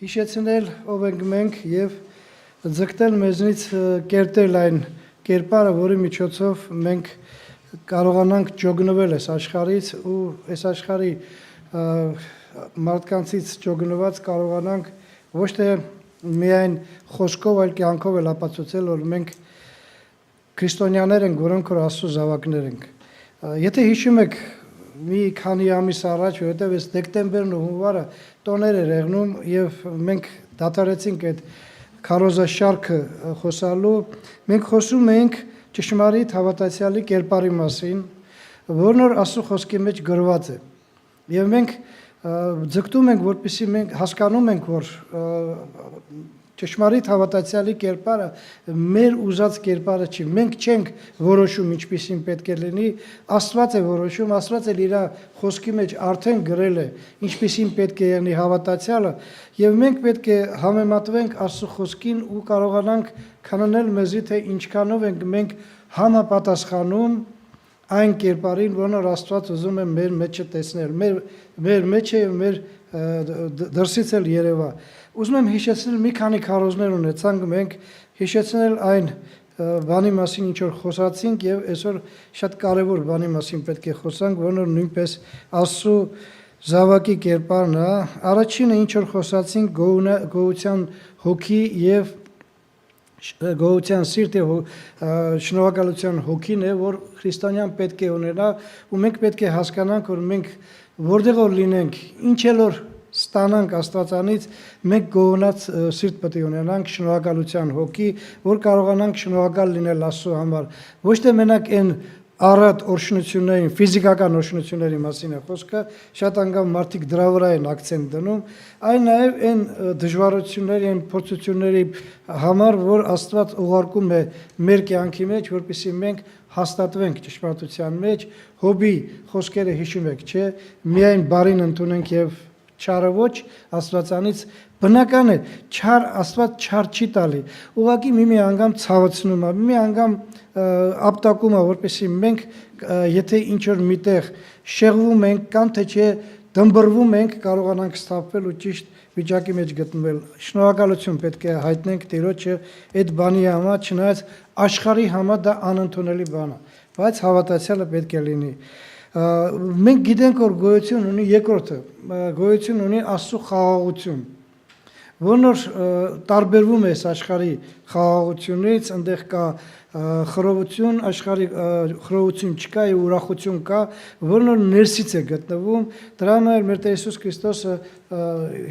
հիշեցնել ով ենք մենք եւ ձգտել մեզնից կերտել այն կերպարը, որի միջոցով մենք կարողանանք ճոգնվել այս աշխարհից ու այս աշխարհի մարդկանցից ճոգնված կարողանանք ոչ թե միայն խոսքով, այլ կյանքով էլ ապացուցել, որ մենք քրիստոնյաներ ենք, որոնք որ Աստծո զավակներ ենք։ Եթե հիշում եք մի քանի ամիս առաջ, որովհետև այս դեկտեմբերն ու հունվարը տոներ էր եղնում եւ մենք դադարեցինք այդ քարոզաշարքը խոսալու, մենք խոսում ենք ճշմարիտ հավատացյալի կերպարի մասին, որն որ Աստծո խոսքի մեջ գրված է։ Եվ մենք ձգտում ենք, որպեսզի մենք հասկանում ենք, որ ճշմարիտ հավատացյալի կերպարը մեր ուզած կերպարը չի։ Մենք չենք որոշում ինչպիսին պետք է լինի, Աստված է որոշում, Աստված էլ իր խոսքի մեջ արդեն գրել է, ինչպիսին պետք է եղնի հավատացյալը, եւ մենք պետք է համեմատվենք Աստծո խոսքին ու կարողանանք քննել մեզի, թե ինչքանով ենք մենք համապատասխանում այն կերպարին, որն որ Աստված ուզում է մեր մեջը տեսնել, մեր մեջը եւ մեր դրսից էլ երևա։ Ուզում եմ հիշեցնել մի քանի քարոզներ ունեցանք մենք, հիշեցնել այն բանի մասին, ինչ որ խոսացինք եւ այսօր շատ կարեւոր բանի մասին պետք է խոսանք, որն որ նույնպես Աստծո զավակի կերպարն է։ Առաջինը ինչ որ խոսացինք գոհության հոգի եւ գոհության սիրտ եւ շնորհակալության հոգին է, որ քրիստոնյան պետք է ունենա ու մենք պետք է հասկանանք, որ մենք որտեղ որ լինենք, ինչ էլ որ ստանանք Աստվածանից, մենք գոհանաց սիրտ պետք է ունենանք, շնորհակալության հոգի, որ կարողանանք շնորհակալ լինել Աստծո համար։ Ոչ թե մենակ այն առատ օրհնությունների, ֆիզիկական օրհնությունների մասին է խոսքը, շատ անգամ մարդիկ դրա վրա են ակցենտ դնում, այլ նաև այն դժվարությունների, այն փորձությունների համար, որ Աստված ուղարկում է մեր կյանքի մեջ, որպեսզի մենք հաստատվենք ճշմարտության մեջ, Հոբի խոսքերը հիշում եք, չէ՞, միայն բարին ընդունենք եւ չարը ոչ, Աստվածանից բնական է, չար Աստված չար չի տալի, ուղղակի մի անգամ ցավացնում է, մի անգամ ապտակում է, որպեսզի մենք եթե ինչ որ միտեղ շեղվում ենք կամ թե չէ դմբռվում ենք, կարողանանք սթափվել ու ճիշտ վիճակի մեջ գտնվել։ Շնորհակալություն պետք է հայտնենք Տիրոջը այդ բանի համար, չնայած աշխարհի համար դա անընդունելի բան է, բայց հավատացյալը պետք է լինի։ Մենք գիտենք, որ գոյություն ունի երկրորդը, գոյություն ունի Աստծո խաղաղություն, որն որ տարբերվում է այս աշխարհի խաղաղությունից, այնտեղ կա խռովություն, աշխարհի խռովություն չկա, եւ ուրախություն կա, որն որ ներսից է գտնվում։ Դրա համար մեր Տեր Հիսուս Քրիստոսը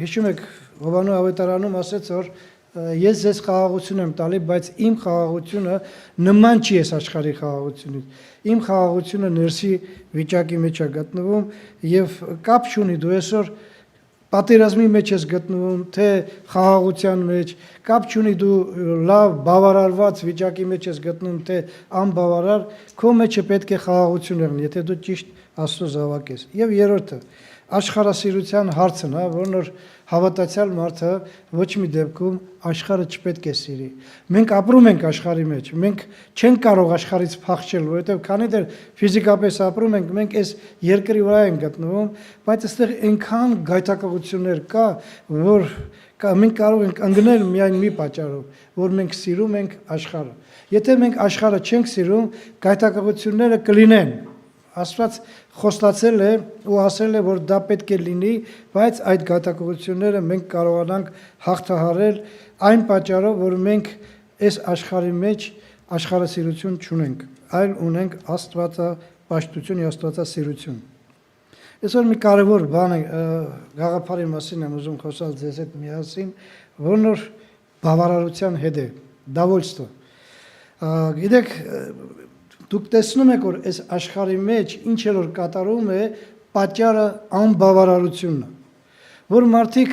հիշում եք Հովանու ավետարանում ասեց, որ ես ձեզ խաղաղություն եմ տալի, բայց իմ խաղաղությունը նման չի այս աշխարհի խաղաղությունից։ Իմ խաղաղությունը ներսի վիճակի մեջ է գտնվում եւ կապ չունի դու այսօր պատերազմի մեջ ես գտնվում, թե խաղաղության մեջ, կապ չունի դու լավ բավարարված վիճակի մեջ ես գտնվում, թե անբավարար, քո մեջը պետք է խաղաղություն եղնի, եթե դու ճիշտ Աստծո զավակ ես։ Եվ երրորդը աշխարհասիրության հարցն է, որն որ հավատացյալ մարդը ոչ մի դեպքում աշխարհը չպետք է սիրի։ Մենք ապրում ենք աշխարհի մեջ, մենք չենք կարող աշխարհից փախչել, որովհետև քանի դեռ ֆիզիկապես ապրում ենք, մենք այս երկրի վրա ենք գտնվում, բայց այստեղ այնքան գայթակղություններ կա, որ մենք կարող ենք ընկնել միայն մի պատճառով, որ մենք սիրում ենք աշխարհը։ Եթե մենք աշխարհը չենք սիրում, գայթակղությունները կլինեն։ Աստված խոստացել է ու ասել է, որ դա պետք է լինի, բայց այդ գայթակղությունները մենք կարողանանք հաղթահարել այն պատճառով, որ մենք այս աշխարհի մեջ աշխարհասիրություն չունենք, այլ ունենք Աստվածապաշտություն, Աստվածասիրություն։ Այսօր մի կարևոր բան է, գաղափարի մասին եմ ուզում խոսալ ձեզ հետ միասին, որն որ բավարարության հետ է, դավոլստո։ Գիտեք, դուք տեսնում եք, որ այս աշխարհի մեջ ինչ էլ որ կատարում է, պատճառը անբավարարությունն է, որ մարդիկ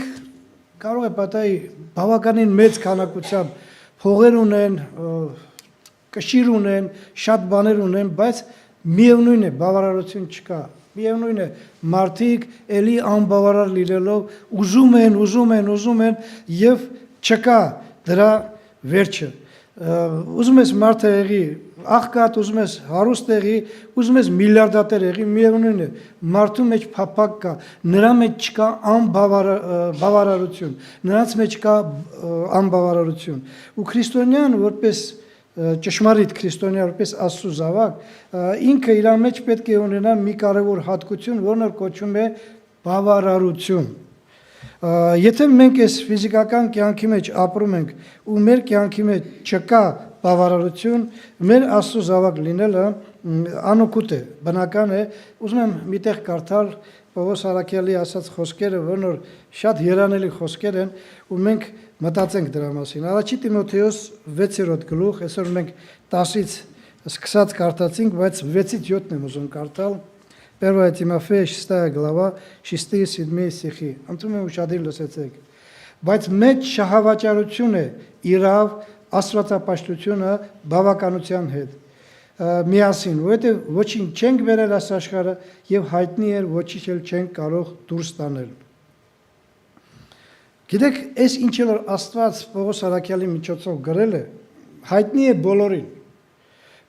կարող է պատահի բավականին մեծ քանակությամբ փողեր ունեն, կշիռ ունեն, շատ բաներ ունեն, բայց միևնույն է բավարարություն չկա։ Միևնույն է մարդիկ էլի անբավարար լինելով ուզում են եւ չկա դրա վերջը։ ուզում ես մարդ եղի աղքատ, ուզում ես հարուստ եղի, ուզում ես միլիարդատեր եղի, միևնույն է, մարդու մեջ փափակ կա, նրա մեջ չկա անբավարարություն, նրանց մեջ կա անբավարարություն։ Ու քրիստոնյան որպես ճշմարիտ քրիստոնյա, որպես Աստծո զավակ, ինքը իր մեջ պետք է ունենա մի կարևոր հատկություն, որը կոչվում է բավարարություն։ Եթե մենք այս ֆիզիկական կյանքի մեջ ապրում ենք ու մեր կյանքի մեջ չկա բավարարություն, մեր Աստծո զավակ լինելը անօգուտ է, բնական է։ Ուզում եմ միտեղ կարդալ Պողոս Արաքյալի ասած խոսքերը, որ շատ երանելի խոսքեր են ու մենք մտածենք дրա մասին։ Առաջի Տիմոթեոս 6-րդ գլուխ, այսօր մենք 10-ից սկսած կարդացինք, բայց 6-ից 7-ն եմ ուզում կարդալ։ 1 Тимофея 6 глава 6-7 стихи. Անդրում ուշադիր լսեցեք։ Բայց մեջ շահավաճառություն է, իրավ, աստվածապաշտությունը բավականության հետ։ Միասին, որովհետև ոչինչ չենք վերել այս աշխարհը եւ հայտնի էր ոչինչ էլ չենք կարող դուրս տանել։ Գիտեք, այս ինչը որ Աստված Պողոս Արաքյալի միջոցով գրել է, հայտնի է բոլորին։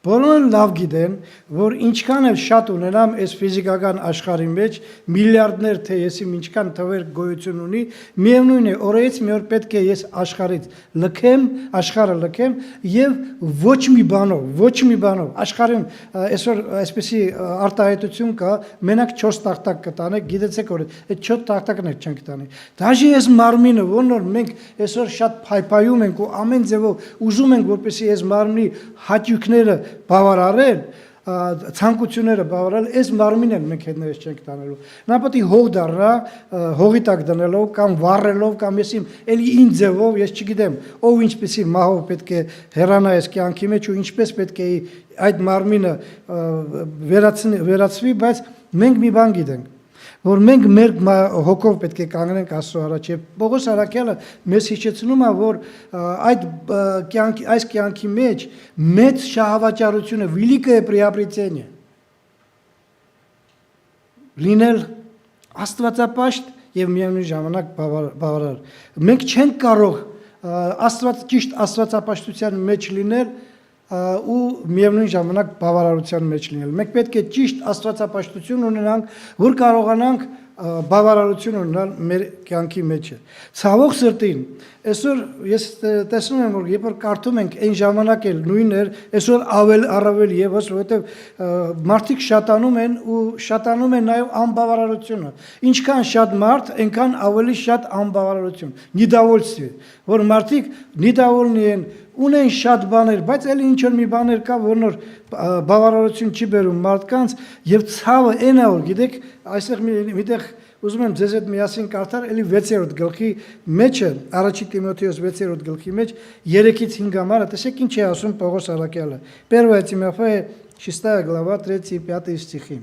Բոլորը լավ գիտեն, որ ինչքան էլ շատ ունենամ այս ֆիզիկական աշխարհի մեջ, միլիարդներ թե եսի ինչքան թվեր գոյություն ունի, միևնույն է, օրերից մի օր պետք է ես աշխարհից լքեմ, աշխարհը լքեմ եւ ոչ մի բանով, աշխարհում այսօր այսպեսի արտահայտություն կա, մենակ 4 տախտակ կտանեք, գիտեցեք որ այդ 4 տախտակներ չենք տանի։ Դաժե այս մարմինը, որն մենք այսօր շատ փայփայում ենք ու ամեն ձևով ուզում ենք, որպեսզի այս մարմնի հաճույքները բավարարել, ցանկությունները բավարարել, այս մարմինը մենք հետներս չենք տանելու։ Նա պետք է հող դառնա, հողի տակ դնելով կամ վառելով կամ եսիմ էլի ինչ ձևով, ես չգիտեմ, ով ինչպեսի մահով պետք է հեռանա այս կյանքի մեջ ու ինչպես պետք է այդ մարմինը վերացվի, բայց մենք մի բան գիտենք, որ մենք մեր հոգով պետք է կանգնենք Աստծո առաջ եւ Պողոս Արաքյալը մեզ հիշեցնում է, որ այս կյանքի մեջ մեծ շահավաճառությունը великое приобретение լինել աստվածապաշտ եւ միևնույն ժամանակ բավարար։ Մենք չենք կարող ճիշտ աստվածապաշտության մեջ լինել ու միևնույն ժամանակ բավարարության մեջ լինել։ Մենք պետք է ճիշտ աստվածապաշտություն ունենանք, որ կարողանանք բավարարություն ունենալ մեր կյանքի մեջ։ Ցավոք սրտին, այսօր ես տեսնում եմ, որ երբ որ կարդում ենք այն ժամանակ էլ նույնն էր, այսօր առավել եւս, որովհետեւ մարդիկ շատանում են ու շատանում են նաեւ անբավարարությունը։ Ինչքան շատ մարդ, այնքան ավելի շատ անբավարարություն։ Недовольствие, որ մարդիկ недовольны են, ունեն շատ բաներ, բայց էլի ինչ որ մի բաներ կա, որ բավարարություն չի բերում մարդկանց եւ ցավը այն է, որ գիտեք, այստեղ միտեղ ուզում եմ ձեզ հետ միասին կարդալ էլի 6-րդ գլխի մեջը, առաջի Տիմոթեոս 6-րդ գլխի մեջ 3-ից 5 համարը, տեսեք ինչ է ասում Պողոս Արաքյալը։ 1 Тимофея 6 глава 3-5 стихи.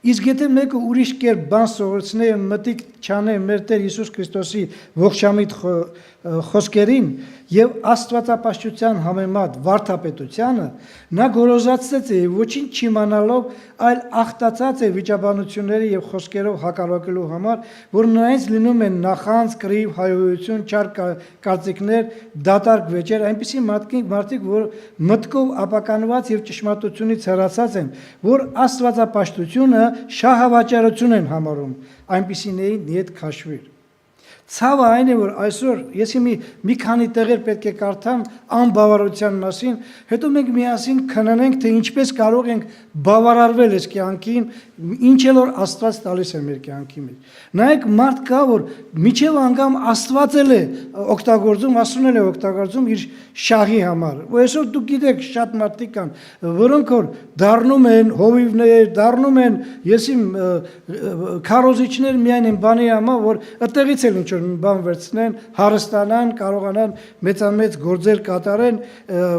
Իսկ եթե մեկը ուրիշ կերպ բան սովորեցնե եւ մտիկ չանե մեր Տեր Հիսուս Քրիստոսի ողջամիտ խոսքերին եւ աստվածապաշտության համեմատ վարդապետությանը, նա գոռոզացած է ոչինչ չիմանալով, այլ ախտացած է վիճաբանությունների եւ խոսքերով հակառակելու համար, որ նրանից լինում են նախանձ, կռիվ, հայհոյություն, չար կարծիքներ, դատարկ վեճեր, այնպիսի մարդիկ, որ մտքով ապականված եւ ճշմարտությունից հեռացած են, որ աստվածապաշտությունը շահավաճառություն են համարում, այնպիսիներին հետ քաշվիր։ Ցավը այն է, որ այսօր ես մի քանի տեղեր պետք է կարդամ անբավարարության մասին, հետո մենք միասին քննենք, թե ինչպես կարող ենք բավարարվել այս կյանքին, ինչ էլ որ Աստված տալիս է մեր կյանքի մեջ։ Նայեք, մարդ կա, որ միջև անգամ Աստված էլ է օգտագործում, Աստծուն էլ է օգտագործում իր շահի համար։ Ու այսօր դուք գիտեք, շատ մարդիկ կան, որոնք որ դառնում են հովիվներ, դառնում են քարոզիչներ միայն այն բանի համար, որ այդտեղից էլ ինչ որ մի բան վերցնեն, հարստանան, կարողանան մեծամեծ գործեր կատարեն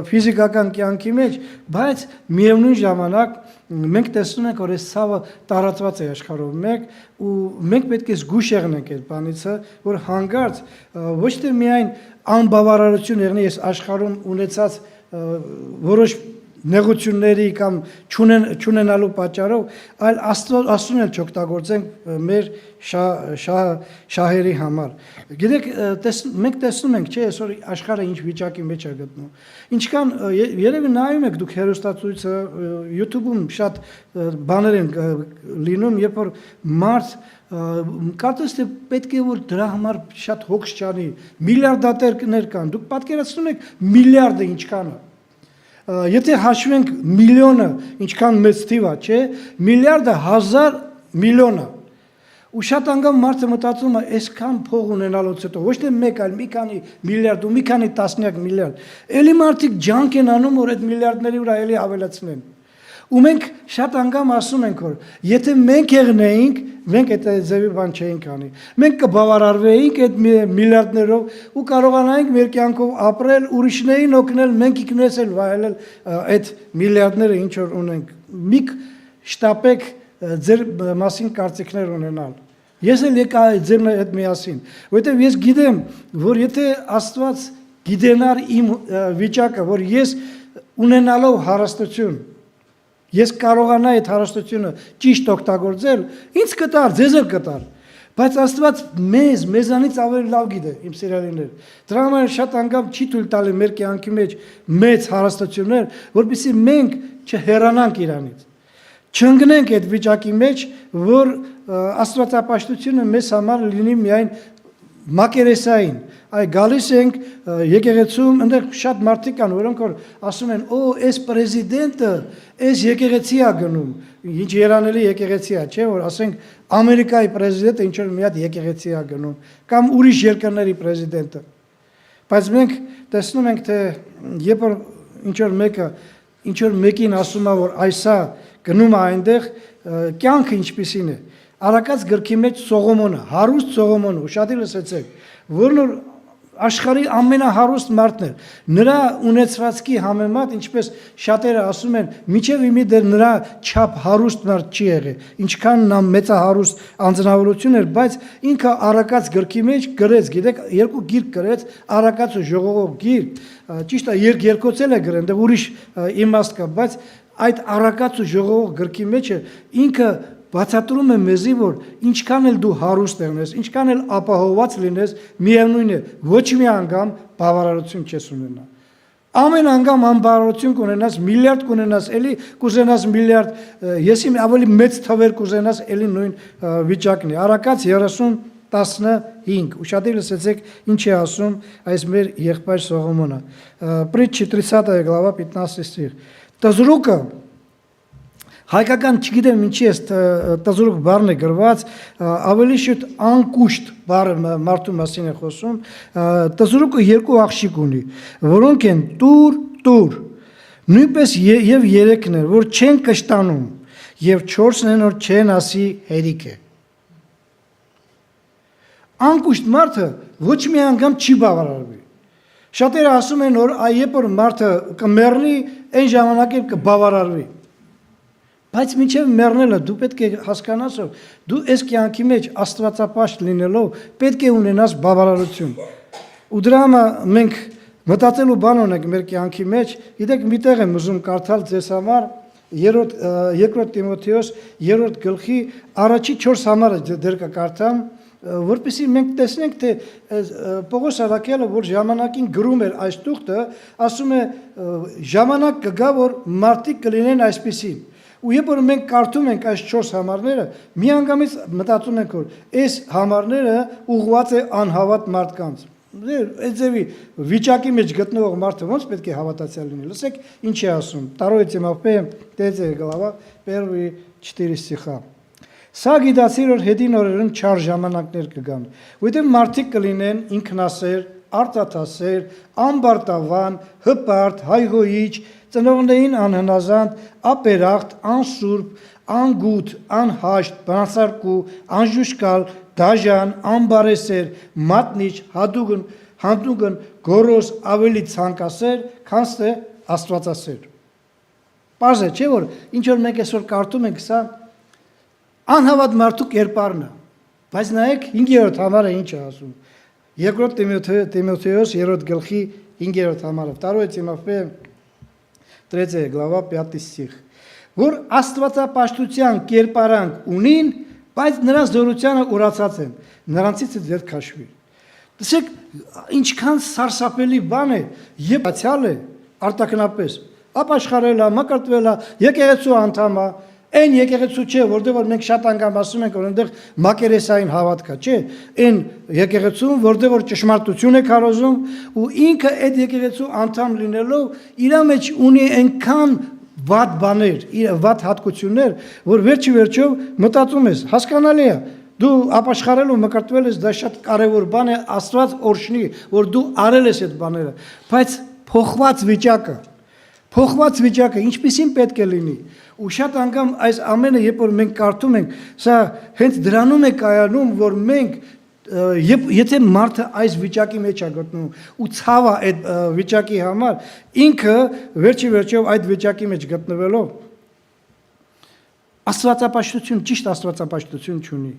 ֆիզիկական կյանքի մեջ, բայց միևնույն ժամանակ մենք տեսնում ենք, որ այս ցավը տարածված է աշխարհով մեկ ու մենք պետք է զգուշ եղնենք այդ բանից, որ հանկարծ ոչ թե միայն անբավարարություն եղնի այս աշխարհում ունեցած որոշ նեղությունների կամ չունենալու պատճառով, այլ Աստծուն էլ չօգտագործենք մեր շահերի համար։ Գիտեք, մենք տեսնում ենք, չէ, այսօր աշխարհը ինչ վիճակի մեջ է գտնում։ Ինչքան երևի նայում եք դուք հեռուստացույցը, YouTube-ում շատ բաներ են լինում, երբ որ մարդ կարծես թե պետք է որ դրա համար շատ հոգս չանի, միլիարդատերներ կան, դուք պատկերացնում եք միլիարդը ինչքան է։ Եթե հաշվենք միլիոնը ինչքան մեծ թիվ է, չէ, միլիարդը 1000 միլիոն է։ Ու շատ անգամ մարդը մտածում է, այսքան փող ունենալուց հետո, ոչ թե մեկ, այլ մի քանի միլիարդ ու մի քանի տասնյակ միլիարդ։ Էլի մարդիկ ջանք են անում, որ այդ միլիարդների վրա էլի ավելացնեն։ Ու մենք շատ անգամ ասում ենք, որ եթե մենք եղնեինք, մենք այդ ձևի բան չէինք անի։ Մենք կբավարարվեինք այդ միլիարդներով ու կարողանայինք մեր կյանքով ապրել, ուրիշներին օգնել, մենք ինքներս էլ վայելել այդ միլիարդները, ինչ որ ունենք։ Մի շտապեք ձեր մասին կարծիքներ ունենալ։ Ես էլ եկա ձեր հետ միասին, որովհետև ես գիտեմ, որ եթե Աստված գիտենար իմ վիճակը, որ ես ունենալով հարստություն ես կարողանայի այդ հարստությունը ճիշտ օգտագործել, ինձ կտար, ձեզ էլ կտար, բայց Աստված մեզանից ավելի լավ գիտե, իմ սիրելիներ։ Դրա համար շատ անգամ չի թույլ տալի մեր կյանքի մեջ մեծ հարստություններ, որպեսզի մենք չհեռանանք Իրանից, չընկնենք այդ վիճակի մեջ, որ աստվածապաշտությունը մեզ համար լինի միայն մակերեսային, այ գալիս ենք եկեղեցում, այնտեղ շատ մարդիկ կան, որոնք որ ասում են, այս պրեզիդենտը այս եկեղեցի է գնում, ինչ երանելի եկեղեցի է, չէ, որ ասենք Ամերիկայի պրեզիդենտը ինչ որ մի հատ եկեղեցի է գնում, կամ ուրիշ երկրների պրեզիդենտը։ Բայց մենք տեսնում ենք, թե երբ որ ինչ որ մեկին ասում է, որ այսա գնում է այնտեղ, կյանքը ինչպիսին է։ Արաքած գրքի մեջ Սողոմոնը, հարուստ Սողոմոնը, ուշադիր լսեցեք, որն որ աշխարհի ամենահարուստ մարդն էր, նրա ունեցվածքի համեմատ, ինչպես շատերը ասում են, միջև իմի դեռ նրա չափ հարուստ մարդ չի եղել, ինչքան նա մեծահարուստ անձնավորություն էր, բայց ինքը Արաքած գրքի մեջ գրեց, գիտեք, 2 գիրք գրեց, Արաքած ու Ժողովող գիրք, ճիշտ է, երկոցել է գրել, դեռ ուրիշ իմաստ կա, բայց այդ Արաքած ու Ժողովող գրքի մեջ ինքը բացատրում է մեզի, որ ինչքան էլ դու հարուստ եղնես, ինչքան էլ ապահովված լինես, միևնույն է, ոչ մի անգամ բավարարություն չես ունենա։ Ամեն անգամ անբավարարություն կունենաս, միլիարդ կունենաս, էլի կուզենաս միլիարդ, եսի ավելի մեծ թվեր կուզենաս, էլի նույն վիճակն է։ Արաքած 30:15, ուշադիր լսեցեք, ինչ է ասում այս մեր եղբայր Սողոմոնը։ Притчи 30 глава 15 стих. Տզրուկը հայկական չգիտեմ ինչի է տզրուկ բառն է գրված, ավելի շուտ անկուշտ բառը մարդու մասին է խոսում, տզրուկը 2 աղջիկ ունի, որոնք են տուր, նույնպես եւ 3-ն են, որ չեն կշտանում, եւ 4-ն են, որ չեն ասի հերիք է։ Անկուշտ մարդը ոչ մի անգամ չի բավարարվի։ Շատերը ասում են, որ երբ որ մարդը կմեռնի, այն ժամանակ էլ կբավարարվի։ Բայց մինչև մեռնելը դու պետք է հասկանաս, որ դու այս կյանքի մեջ աստվածապաշտ լինելով պետք է ունենաս բավարարություն։ Ու դրա համար մենք մտածելու բան ունենք մեր կյանքի մեջ, գիտեք, մի տեղ եմ ուզում կարդալ ձեզ համար 2 Տիմոթեոս 3 գլխի առաջի 4 համարը դեռ կկարդամ, որպեսզի մենք տեսնենք, թե Պողոս Արաքյալը, որ ժամանակին գրում էր այս տուղթը, ասում է ժամանակ կգա, որ մարդիկ կլինեն այսպիսին։ Ու երբ որ մենք կարդում ենք այս 4 համարները, միանգամից մտածում ենք, որ այս համարները ուղղված է անհավատ մարդկանց։ Այդ ձևի վիճակի մեջ գտնվող մարդը ոնց պետք է հավատացյալ լինի։ Լսեք, ինչ է ասում։ 2 Тимофея 3 глава 1-4 стиха. Սա գիտացիր, որ հետին օրերում չար ժամանակներ կգան, որտեղ մարդիկ կլինեն ինքնասեր, արտաթասեր, անբարտավան, հպարտ, հայհոյիչ, ծնողներին անհնազանդ, ապերախտ, անսուրբ, անգութ, անհաշտ, բանասարկու, անժուշկալ, դաժան, անբարեսեր, մատնիչ, հանդուգն, գորոս, ավելի ցանկասեր, քան թե աստվածասեր։ Պարզ է, չէ՞ որ ինչ որ մենք այսօր կարդում ենք, սա անհավատ մարդու կերպարն է, բայց նայեք 5-րդ համարը ինչ է ասում։ 2 Տիմոթեոս 3 գլխի 5-րդ համարը, 2 Տիմոֆեյ 3 глава 5 стих, որ աստվածապաշտության կերպարանք ունին, բայց նրանց զորությանը ուրացած են, նրանցից ձեր քաշվի։ Տեսեք, ինչքան սարսափելի բան է, երբ բացյալ է արտակնապես, ապաշխարել է, մկրտվել է, եկեղեցու անդամ է, այն եկեղեցու չէ, որտեղ որ մենք շատ անգամ ասում ենք, որ այնտեղ մակերեսային հավատք է, չէ, այն եկեղեցում, որտեղ որ ճշմարտություն է քարոզում, ու ինքը այդ եկեղեցու անդամ լինելով իր մեջ ունի այնքան վատ բաներ, վատ հատկություններ, որ վերջիվերջո մտածում ես, հասկանալի է, դու ապաշխարել ու մկրտվել ես, դա շատ կարևոր բան է, Աստված օրհնի, որ դու արել ես այդ բաները, բայց փոխված վիճակը ինչպիսին պետք է լինի, ու շատ անգամ այս ամենը, երբ որ մենք կարդում ենք, սա հենց դրանում է կայանում, որ մենք եթե մարդը այս վիճակի մեջ է գտնում ու ցավ է այդ վիճակի համար, ինքը վերջիվերջով այդ վիճակի մեջ գտնվելով աստվածապաշտություն, ճիշտ աստվածապաշտություն չունի։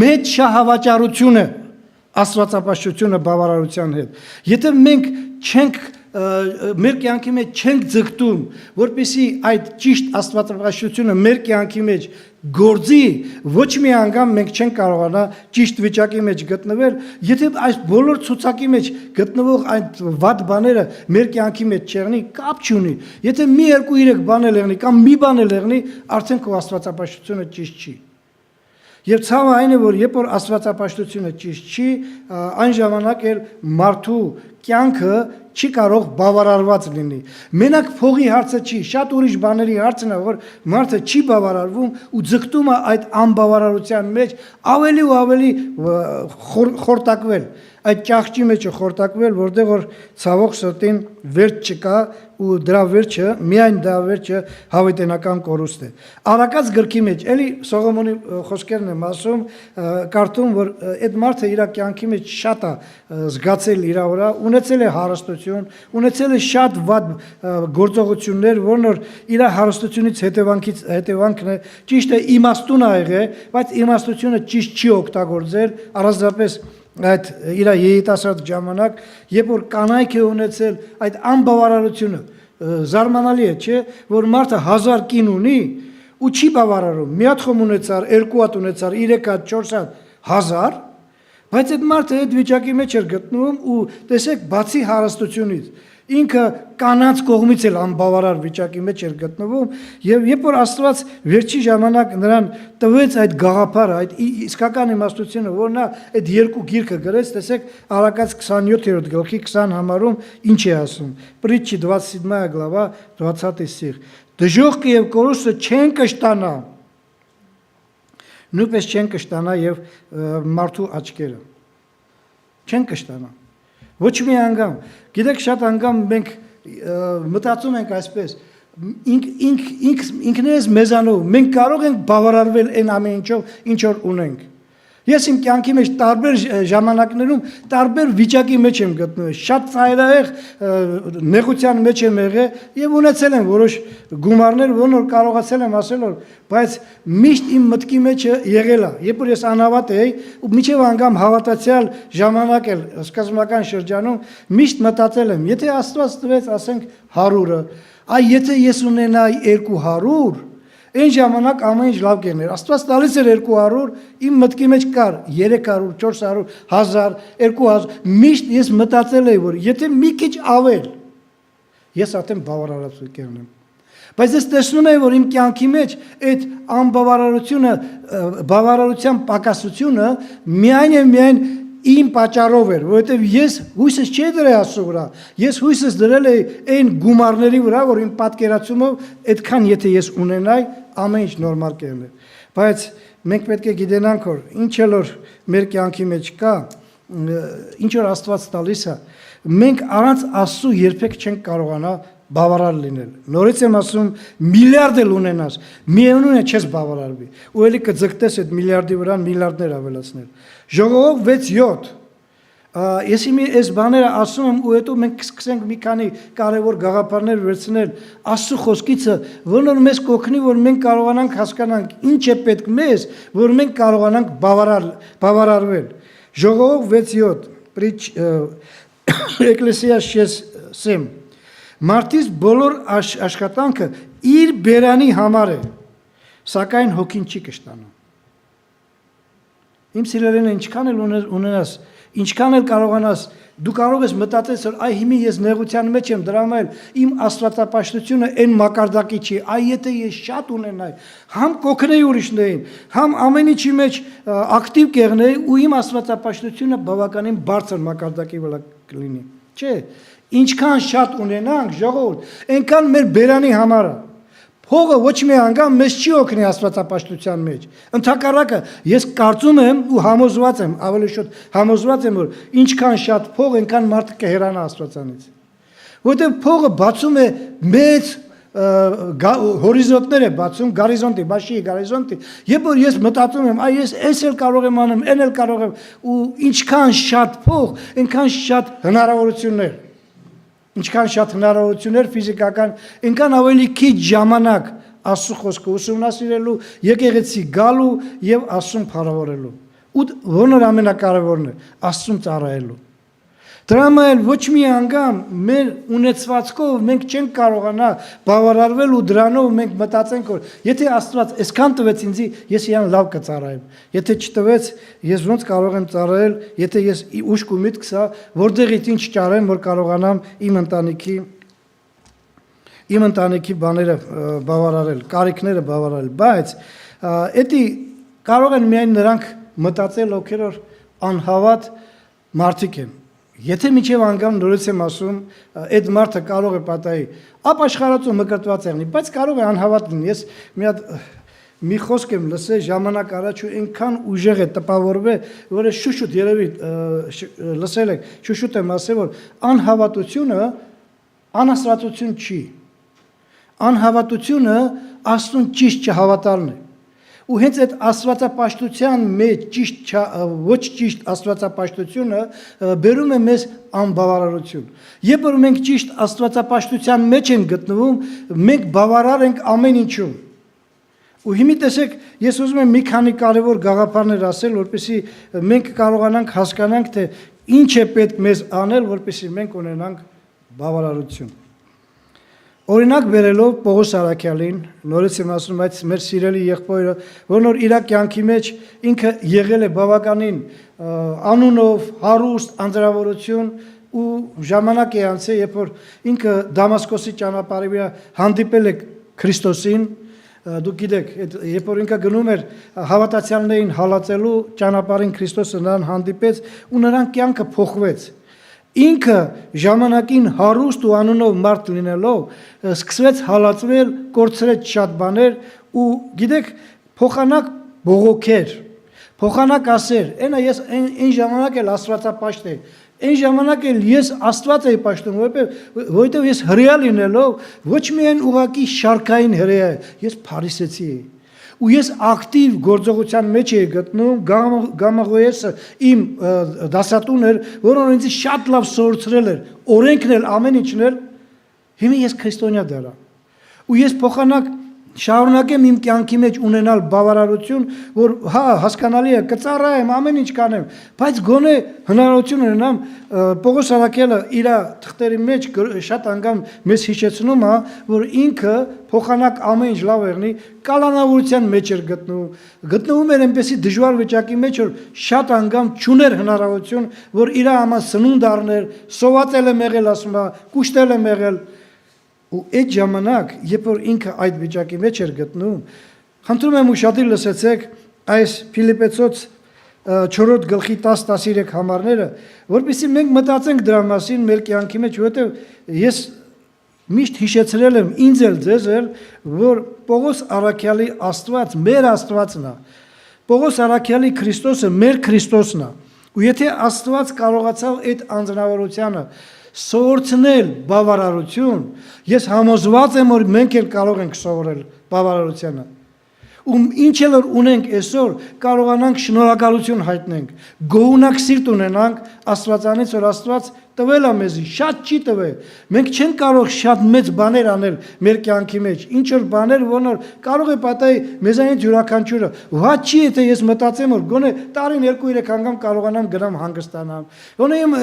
Մեծ շահավաճառություն է աստվածապաշտությունը բավարարության հետ։ Եթե մենք չենք մեր կյանքի մեջ չենք ձգտում, որպեսզի այդ ճիշտ աստվածապաշտությունը մեր կյանքի մեջ գործի, ոչ մի անգամ մենք չենք կարողանա ճիշտ վիճակի մեջ գտնվել, եթե այս բոլոր ցուցակի մեջ գտնվող այդ վատ բաները մեր կյանքի մեջ չեղնի, կապ չունի։ Եթե մի 2-3 բան էլ եղնի կամ մի բան էլ եղնի, արդեն քո աստվածապաշտությունը ճիշտ չի։ Եվ ցավը այն է, որ երբ որ աստվածապաշտությունը ճիշտ չի, այն ժամանակ էլ մարդու կյանքը չի կարող բավարարված լինի։ Մենակ փողի հարցը չի, շատ ուրիշ բաների հարցն է, որ մարդը չի բավարարվում ու ձգտում է այդ անբավարարության մեջ ավելի ու ավելի խորտակվել, այդ ճահճի մեջ խորտակվել, որտեղ որ ցավոք սրտին վերջ չկա ու դրա վերջը, միայն դրա վերջը հավիտենական կորուստ է։ Արաքած գրքի մեջ, էլի Սողոմոնի խոսքերն եմ ասում, կարդում, որ այդ մարդը իր կյանքի մեջ շատ է զգացել իր վրա, ունեցել է հարստություն, ունեցել է շատ վատ գործողություններ, որն որ իր հարստությունից հետևանքն է, ճիշտ է իմաստուն ա եղել, բայց իմաստությունը ճիշտ չի օգտագործել, առանձնապես այդ իր երիտասարդ ժամանակ, երբ որ կանայք է ունեցել այդ անբավարարությունը, զարմանալի է, չէ, որ մարդը 1000 կին ունի ու չի բավարարում, մի հատ խոմ ունեցար, 2 հատ ունեցար, 3 հատ, 4 հատ, 1000, բայց այդ մարդը այդ վիճակի մեջ էր գտնվում ու տեսեք, բացի հարստությունից, ինքը կանանց կողմից էլ անբավարար վիճակի մեջ էր գտնվում եւ երբ որ Աստված վերջի ժամանակ նրան տվեց այդ գաղափարը, այդ իսկական իմաստությունը, որ նա այդ երկու գիրքը գրեց, տեսեք Արաքած 27-րդ գլխի 20 համարում ինչ է ասում։ Притчи 27 глава 20 стих. Դժոխքը եւ կորուստը չեն կշտանա։ Նույնպես չեն կշտանա եւ մարդու աչքերը։ Չեն կշտանա։ Ոչ մի անգամ, գիտեք շատ անգամ մենք մտածում ենք այսպես, ինքներս մեզանով, մենք կարող ենք բավարարվել այն ամեն ինչով, ինչ որ ունենք։ Ես իմ կյանքի մեջ տարբեր ժամանակներում տարբեր վիճակի մեջ եմ գտնվել, շատ ծայրահեղ նեղության մեջ եմ եղել եւ ունեցել եմ որոշ գումարներ, որ կարողացել եմ ասել, որ բայց միշտ իմ մտքի մեջ եղել է, երբ որ ես անհավատ էի ու միջև անգամ հավատացյալ ժամանակ էլ սկզբնական շրջանում միշտ մտածել եմ, եթե Աստված տվեց, ասենք 100-ը, այ եթե ես ունենայի 200, այն ժամանակ ամեն ինչ լավ կերներ։ Աստված տալիս էր 200, իմ մտքի մեջ կար 300, 400, 1000, 2000, միշտ ես մտածել եմ, որ եթե մի քիչ ավել, ես արդեն բավարարած կերնեմ։ Բայց ես տեսնում եմ, որ իմ կյանքի մեջ այդ անբավարարությունը, բավարարության պակասությունը միայն իմ պատճառով էր, որովհետև ես հույսս չի դրել Աստծո վրա, ես հույսս դրել էի այն գումարների վրա, որ իմ պատկերացումով այդքան եթե ես ունենայի, ամեն ինչ նորմալ կերներ։ Բայց մենք պետք է գիտենանք, որ ինչ որ մեր կյանքի մեջ կա, ինչ որ Աստված տալիս է, մենք առանց Աստծո երբեք չենք կարողանա բավարար լինել։ Նորից եմ ասում, միլիարդ էլ ունենաս, միևնույն է չես բավարարվի։ Ու էլի կձգտես այդ միլիարդի վրա միլիարդներ ավելացնել։ Ժողովով 6-7։ Ես այս բաները ասում եմ ու հետո մենք սկսենք մի քանի կարևոր գաղափարներ վերցնել Աստծո խոսքիցը, որոնք մեզ կօգնի, որ մենք կարողանանք հասկանանք ինչ է պետք մեզ, որ մենք կարողանանք բավարարվել։ Ժողովով 6-7, Էկլեսիաս 6:7. Մարդից բոլոր աշխատանքը իր բերանի համար է, սակայն հոգին չի կշտանում։ Իմ սիրելին ինչքան էլ ունենաս, ինչքան էլ կարողանաս, դու կարող ես մտածել, որ այ հիմա ես նեղության մեջ եմ, դրա համար իմ աստվածապաշտությունը այն մակարդակի չի, այ եթե ես շատ ունենայի, համ կօգնեի ուրիշներին, համ ամեն ինչի մեջ ակտիվ կեղնեի ու իմ աստվածապաշտությունը բավականին բարձր մակարդակի վրա կլինի։ Չէ, ինչքան շատ ունենանք, ժողովուրդ, այնքան մեր բերանի համար է։ Փողը ոչ մի անգամ մեզ չի օգնի աստվածապաշտության մեջ։ Ընդհակառակը ես կարծում եմ ու համոզված եմ, ավելի շուտ համոզված եմ, որ ինչքան շատ փող, այնքան մարդը կհեռանա աստվածանից։ Որտեղ փողը բացում է մեծ հորիզոնտներ է բացում, գորիզոնտի, բաշի գորիզոնտի։ Երբ որ ես մտածում եմ, այ ես էս էլ կարող եմ անեմ, այն էլ կարող եմ, ու ինչքան շատ փող, այնքան շատ հնարավորություններ։ Ինչքան շատ հնարավորություններ ֆիզիկական, այնքան ավելի քիչ ժամանակ Աստծո խոսքը ուսումնասիրելու, եկեղեցի գալու եւ Աստծուն փառավորելու։ Ու որն ամենակարևորն է, Աստծուն ծառայելու։ Դրա համար ոչ մի անգամ մեր ունեցվածքով մենք չենք կարողանա բավարարվել ու դրանով մենք մտածենք, որ եթե Աստված այսքան տվեց ինձ, ես իրան լավ կծառայեմ։ Եթե չտվեց, ես ոնց կարող եմ ծառայել, եթե ես ուշք ու միտքս հա, որտեղից ինչ ճարեմ, որ կարողանամ իմ ընտանիքի բաները բավարարել, կարիքները բավարարել, բայց էդի կարող են միայն նրանք մտածել, ովքեր անհավատ մարդիկ են։ Եթե միջև անգամ նորից եմ ասում, այդ մարդը կարող է պատահի, ապաշխարածում մկրտված եղնի, բայց կարող է անհավատ լինի։ Ես մի խոսք եմ լսել ժամանակ առաջ ու այնքան ուժեղ է տպավորվել, որ շուշուտ երևի լսել եք, շուշուտ եմ ասել, որ անհավատությունը անհասարացություն չի։ Անհավատությունը Աստծուն ճիշտ չհավատալն է։ Ու հենց այդ աստվածապաշտության մեջ ոչ ճիշտ աստվածապաշտությունը բերում է մեզ անբավարարություն։ Երբ որ մենք ճիշտ աստվածապաշտության մեջ ենք գտնվում, մենք բավարար ենք ամեն ինչում։ Ու հիմա տեսեք, ես ուզում եմ մի քանի կարևոր գաղափարներ ասել, որպեսզի մենք կարողանանք հասկանանք, թե ինչ է պետք մեզ անել, որպեսզի մենք ունենանք բավարարություն։ Օրինակ բերելով Պողոս Արաքյալին, նորից եմ ասում, այդ մեր սիրելի եղբայրը, որն որ իր կյանքի մեջ ինքը եղել է բավականին անունով, հարուստ, անձնավորություն ու ժամանակ է անցել, երբ որ ինքը Դամասկոսի ճանապարհի վրա հանդիպել է Քրիստոսին, դուք գիտեք, երբ որ ինքը գնում էր հավատացյալներին հալածելու ճանապարհին Քրիստոսը նրան հանդիպեց ու նրան կյանքը փոխվեց։ Ինքը ժամանակին հարուստ ու անունով մարդ լինելով սկսվեց հալածվել, կորցրեց շատ բաներ ու գիտեք փոխանակ բողոքեր, փոխանակ ասեր, այնա ես այն ժամանակ էլ աստվածապաշտ էի, այն ժամանակ էլ ես Աստված էի պաշտում, որովհետև ես հրեա լինելով ոչ միայն ուղակի շարքային հրեա, ես փարիսեցի էի։ Ու ես ակտիվ գործողության մեջ էի գտնում, Գամաղոեսը իմ դասատուն էր, որոնց ինձ շատ լավ սովորեցրել էր, օրենքն էլ ամեն ինչն էլ, հիմա ես քրիստոնյա դառա։ Ու ես փոխանակ շարունակեմ իմ կյանքի մեջ ունենալ բավարարություն, որ հա հասկանալի է, կծառայեմ, ամեն ինչ կանեմ, բայց գոնե հնարավորություն ունենամ Պողոս Արաքյալը իր թղթերի մեջ շատ անգամ մեզ հիշեցնում է, որ ինքը փոխանակ ամեն ինչ լավ եղնի, կալանավորության մեջ էր գտնվում էր այնպեսի դժվար վիճակի մեջ, որ շատ անգամ չուներ հնարավորություն, որ իր համար սնունդ առներ, սովածել է եղել, ասում է, կուշտել է եղել։ Ու այդ ժամանակ, երբ որ ինքը այդ վիճակի մեջ էր գտնում, խնդրում եմ ուշադիր լսեցեք այս Ֆիլիպեցոց 4 գլխի 10-13 համարները, որպեսզի մենք մտածենք դրա մասին մեր կյանքի մեջ, որովհետև ես միշտ հիշեցրել եմ ինձ էլ ձեզ էլ, որ Պողոս Արաքյալի Աստված մեր Աստվածն է։ Պողոս Արաքյալի Քրիստոսը մեր Քրիստոսն է։ Ու եթե Աստված կարողացավ այդ անձնավորությունը սովորեցնել բավարարություն, ես համոզված եմ, որ մենք էլ կարող ենք սովորել բավարարությունը։ Ու ինչ էլ որ ունենք այսօր, կարողանանք շնորհակալություն հայտնենք, գոհունակ սիրտ ունենանք Աստվածանից, որ Աստված տվել է մեզի, շատ չի տվել։ Մենք չենք կարող շատ մեծ բաներ անել մեր կյանքի մեջ, ինչ որ բաներ, որ կարող է պատահի մեզանից յուրաքանչյուրը։ Վատ չի, եթե ես մտածեմ, որ գոնե տարին 2-3 անգամ կարողանամ գնամ հանգստանամ։ Գոնե իմ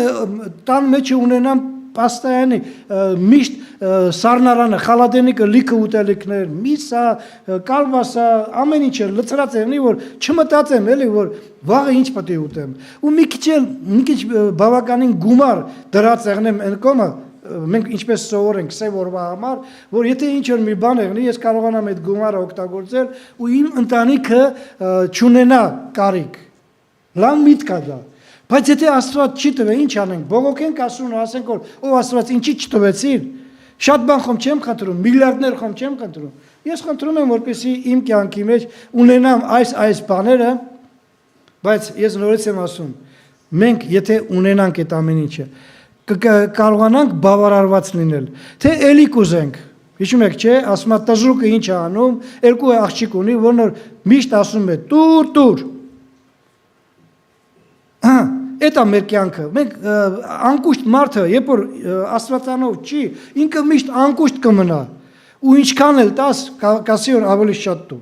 տան մեջ ունենամ պաստայանի միշտ սառնարանը, խալադենիկը լիքը ուտելիքներ, միսա, կալվասա, ամեն ինչը լցրած եղնի, որ չմտածեմ էլի, որ վաղը ինչ պետք է ուտեմ։ Ու մի քիչ բավականին գումար դրած եղնեմ այն կողմը, մենք ինչպես սովորենք սև օրվա համար, որ եթե ինչ որ մի բան եղնի, ես կարողանամ այդ գումարը օգտագործել ու իմ ընտանիքը չունենա կարիք։ Լավ միտք է դա։ Բայց եթե Աստված չի տվե, ինչ անենք, բողոքենք Աստծուն, ասենք որ ով Աստված ինչի չտվեցիր, շատ բան խոմ չեմ խնդրում, միլիարդներ խոմ չեմ խնդրում։ Ես խնդրում եմ, որպեսզի իմ կյանքի մեջ ունենամ այս բաները, բայց ես նորից եմ ասում, մենք եթե ունենանք այդ ամեն ինչը, կարողանանք բավարարված լինել, թե էլի կուզենք։ Հիշում եք, չէ, ասում է տժրուկը ինչ է անում, երկու աղջիկ ունի, որն որ միշտ ասում է՝ «Տուր»։ Այդ է մեր կյանքը։ Մենք անկուշտ մարդը, երբ որ Աստվածանով չի, ինքը միշտ անկուշտ կմնա։ Ու ինչքան էլ տաս, կասի որ ավելի շատ տու։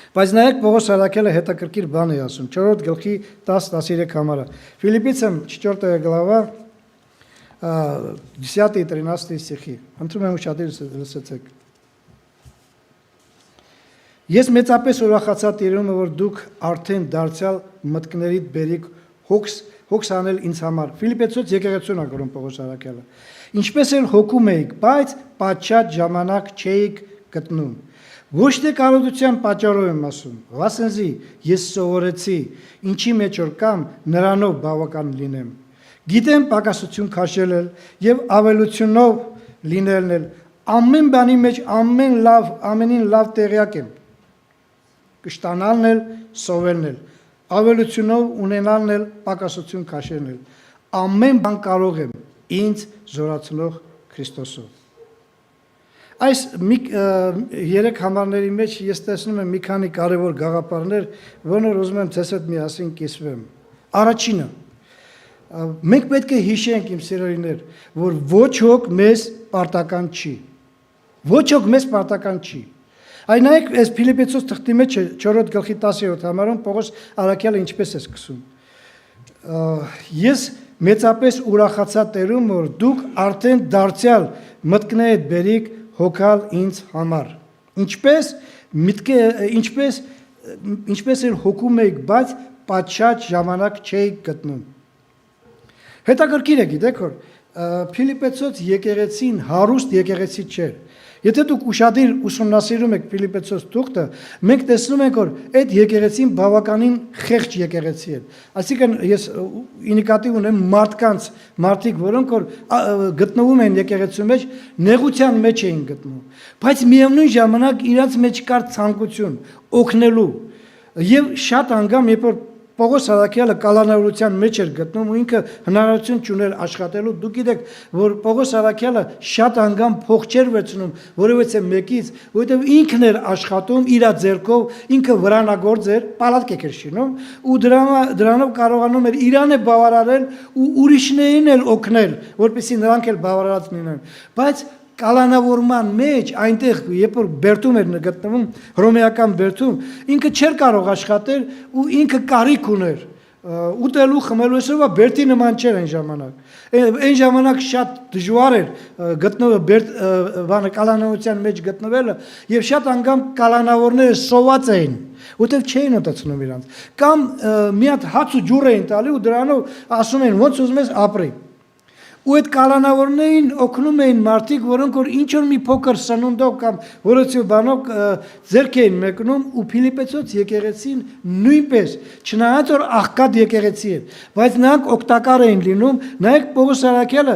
Բայց նայեք Պողոս Արաքելը հետաքրքիր բան է ասում, 4-րդ գլխի 10-13 համարը։ Ֆիլիպպийцам 4 глава 10-13 стихи։ Խնդրում եմ ուշադիր լսեցեք։ Ես մեծապես ուրախացա Տիրում, որ դուք արդեն դարձյալ մտքներիդ բերիք հոգս անել ինձ համար։ Ֆիլիպպեցոց եկեղեցուն է գրում Պողոս Արաքելը։ Ինչպես էլ հոգում էիք, բայց պատշաճ ժամանակ չէիք գտնում։ Ոչ թե կարողության պատճառով եմ ասում, վասնզի ես սովորեցի, ինչի մեջ որ կամ նրանով բավական լինեմ։ Գիտեմ պակասություն քաշել եւ ավելությունով լինելն ամեն բանի մեջ ամենին լավ տեղյակ եմ։ Կշտանալն էլ, սովելն էլ, ավելությունով ունենալն էլ, պակասություն քաշելն էլ։ Ամեն բան կարող եմ ինձ զորացնող Քրիստոսով։ Այս 3 համարների մեջ ես տեսնում եմ մի քանի կարևոր գաղափարներ, որոնք ուզում եմ ձեզ հետ միասին կիսվեմ։ Առաջինը, մենք պետք է հիշենք, իմ սիրելիներ, որ ոչ ոք մեզ պարտական չի։ Ոչ ոք մեզ պարտական չի։ Այն նայեք, այս Ֆիլիպպեցոց թղթի մեջ 4-րդ գլխի 17 համարում Պողոս Արաքելը ինչպես է սկսում։ Ես մեծապես ուրախացա Տերում, որ դուք արդեն դարձյալ մտքներդ բերիք հոգալ ինձ համար։ Ինչպես էլ հոգում եք, բայց պատշաճ ժամանակ չէիք գտնում։ Հետաքրքիր է, գիտեք որ Ֆիլիպպեցոց եկեղեցին հարուստ եկեղեցի չէր։ Եթե դուք ուշադիր ուսումնասիրում եք Ֆիլիպպեցոց թուղթը, մենք տեսնում ենք, որ այդ եկեղեցին բավականին խեղճ եկեղեցի է։ Այսինքն ես ինիկատիվ ունեմ մարդիկ, որոնք որ գտնվում են եկեղեցու մեջ, նեղության մեջ էին գտնում, բայց միևնույն ժամանակ իրաց մեջ կար ցանկություն օգնելու։ Եվ շատ անգամ, երբ որ Պողոս Արաքելը կալանավորության մեջ էր գտնում ու ինքը հնարավորություն չուներ աշխատելու, դուք գիտեք, որ Պողոս Արաքելը շատ անգամ փող չէր վերցնում, որովհետև մեկից, որովհետև ինքն էր աշխատում իր ձեռքով, ինքը վրանագործ էր, պալատք էր շինում ու դրանով կարողանում էր իրան է բավարարել ու ուրիշներին էլ օգնել, որպեսզի նրանք էլ բավարարած լինեն։ Բայց կալանավորման մեջ այնտեղ երբ որ բերտում էր գտնվում հռոմեական բերտում ինքը չէր կարող աշխատել ու ինքը կարիք ուներ ուտելու խմելու այսօրվա բերտի նման չէր այն ժամանակ շատ դժվար էր գտնվելը կալանավորության մեջ գտնվելը եւ շատ անգամ կալանավորները սոված էին որտեվ չէին ուտացնում իրանց կամ մի հատ հաց ու ջուր էին տալի ու դրանով ասում էին ոնց ուզում ես ապրի ու այդ կալանավորներին օգնում էին մարդիկ, որոնք որ ինչ որ մի փոքր սնունդով կամ որոցի բանով ձեռք էին մեկնում ու Ֆիլիպպեցոց եկեղեցին նույնպես չնայած որ աղքատ եկեղեցի էր, բայց նրանք օգտակար էին լինում, նայեք Պողոս Արաքելը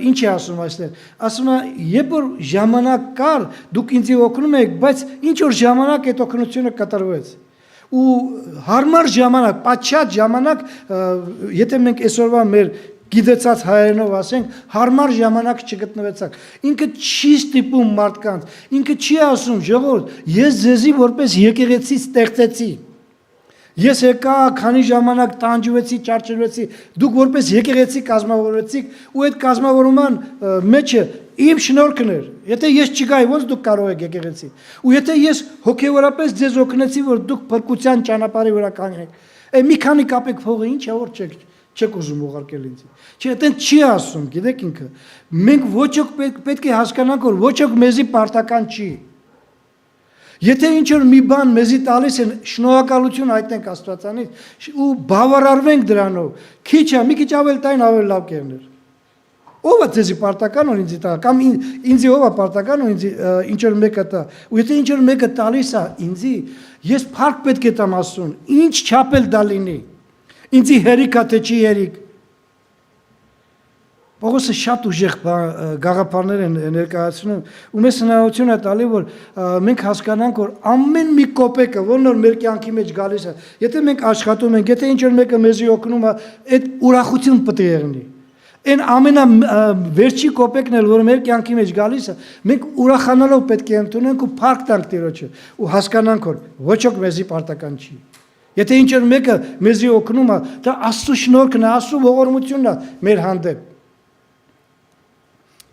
ինչ է ասում այստեղ, ասում է, երբ որ ժամանակ կար, դուք ինձ օգնում եք, բայց ինչ որ ժամանակ այդ օգնությունը կատարվեց ու հարմար ժամանակ, պատշաճ ժամանակ, եթե մենք այսօրվա մեր գիտեցած հայերենով ասենք, հարմար ժամանակ չգտնվեցակ։ Ինքը չի ստիպում մարդկանց, ինքը չի ասում, ժողովուրդ, ես ձեզի որպես եկեղեցի ստեղծեցի։ Ես եկա, քանի ժամանակ տանջվեցի, ճարճրվեցի, դուք որպես եկեղեցի կազմավորվեցիք ու այդ կազմավորման մեջը իմ շնորհքն էր։ Եթե ես չգայի, ոնց դուք կարող եք եկեղեցի։ Ու եթե ես հոգևորապես ձեզ օգնեցի, որ դուք փրկության ճանապարհի վրա կանգնեք, մի քանի կապեք փողը ինչ է որ չեք Չեք ուզում ուղարկել ինձ։ Չէ, այդեն չի ասում, գիտեք ինքը։ Մենք ոչ ոք պետք է հասկանանք, որ ոչ ոք մեզի պարտական չի։ Եթե ինչ որ մի բան մեզի տալիս են, շնորհակալություն հայտնենք Աստվածանից ու բավարարվենք դրանով, քիչ է, մի քիչ ավել տային ավելի լավ կերներ։ Ով է ձեզի պարտական որ ինձի տա, կամ ինձի ով է պարտական որ ինձի ինչ որ մեկը տա։ Ու եթե ինչ որ մեկը տալիս է ինձի, ես փառք պետք է տամ Աստծուն, ինչ չափել դա լինի։ Ինձի հերիք է թե չի հերիք։ Պողոսը շատ ուժեղ գաղափարներ են ներկայացնում, ու մեզ հնարավորություն է տալի, որ մենք հասկանանք, որ ամեն մի կոպեկը, որն որ մեր կյանքի մեջ գալիս է, եթե մենք աշխատում ենք, եթե ինչ որ մեկը մեզի օգնում է, այդ ուրախություն պետք է եղնի։ Այն ամենավերջի կոպեկն էլ, որ մեր կյանքի մեջ գալիս է, մենք ուրախանալով պետք է ընդունենք ու փառք տանք Տիրոջը, ու հասկանանք, որ ոչ ոք մեզի պարտական չի։ Եթե ինչ որ մեկը մեզի օգնում է, դա Աստծո շնորհքն է, Աստծո ողորմությունն է մեր հանդեպ։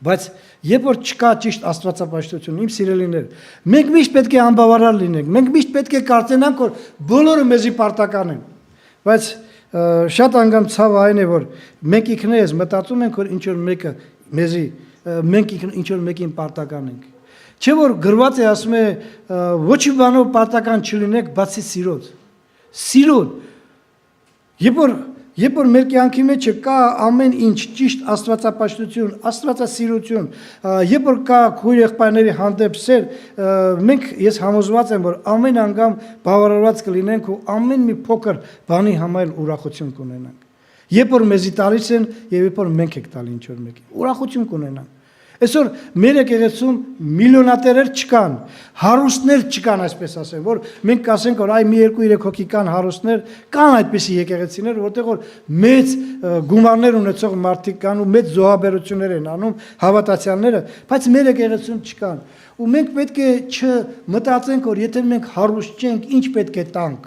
Բայց երբ որ չկա ճիշտ աստվածապաշտություն, իմ սիրելիներ, մենք միշտ պետք է անբավարար լինենք, մենք միշտ պետք է կարծենանք, որ բոլորը մեզի պարտական են։ Բայց շատ անգամ ցավը այն է, որ մենք ինքներս մտածում ենք, որ ինչ որ մեկը մեզի, մենք ինչ որ մեկին պարտական ենք։ Չէ որ գրված է ասում է, ոչ մի բանով պարտական չլինեք, բացի սիրոց։ Սիրուն։ Երբ որ մեր կյանքի մեջ կա ամեն ինչ ճիշտ աստվածապաշտություն, աստվածասիրություն, երբ որ կա քույր եղբայրների հանդեպ սեր, մենք ես համոզված եմ, որ ամեն անգամ բավարարված կլինենք ու ամեն մի փոքր բանի համար ուրախություն կունենանք։ Երբ որ մեզի տալիս են եւ երբ որ մենք եք տալի ինչ որ մեկին, ուրախություն կունենանք։ Այսօր մեր եկեղեցում միլիոնատերեր չկան, հարուստներ չկան, այսպես ասեմ, որ մենք կասենք, որ այ մի 2-3 հոգի կան հարուստներ, կան այդպիսի եկեղեցիներ, որտեղ որ մեծ գումարներ ունեցող մարդիկ կան ու մեծ զոհաբերություններ են անում հավատացյալները, բայց մեր եկեղեցում չկան։ Ու մենք պետք է չմտածենք, որ եթե մենք հարուստ չենք, ինչ պետք է տանք։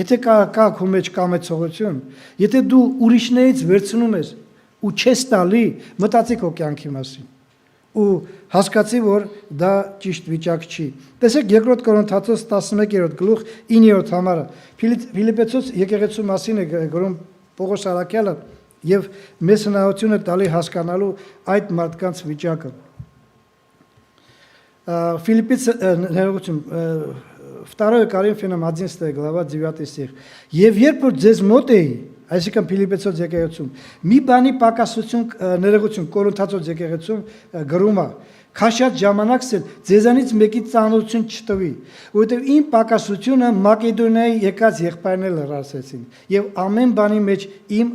Եթե կա քո մեջ կամեցողություն, եթե դու ուրիշներից վերցնում ես ու չես տալի, մտածի քո կյանքի մասին ու հասկացի, որ դա ճիշտ վիճակ չի։ Տեսեք 2 Կորինթացոս 11-րդ գլուխ 9-րդ համարը Ֆիլիպեցոս եկեղեցու մասին է գրում Պողոս Արաքյալը եւ մեզ հնարավորություն է տալի հասկանալու այդ մարդկանց վիճակը։ Ներողություն 2 Коринфянам 11 глава 9 стих։ Եվ երբ որ ձեզ մոտ էի, այսինքն Ֆիլիպեցոց եկեղեցում, մի բանի պակասություն, ներողություն, Կորինթացոց եկեղեցում գրում է, քաշած ժամանակս էլ ձեզանից մեկի ծանոթություն չտվի, որովհետև իմ պակասությունը Մակեդոնիայի եկած եղբայրներ լրացեցին, եւ ամեն բանի մեջ իմ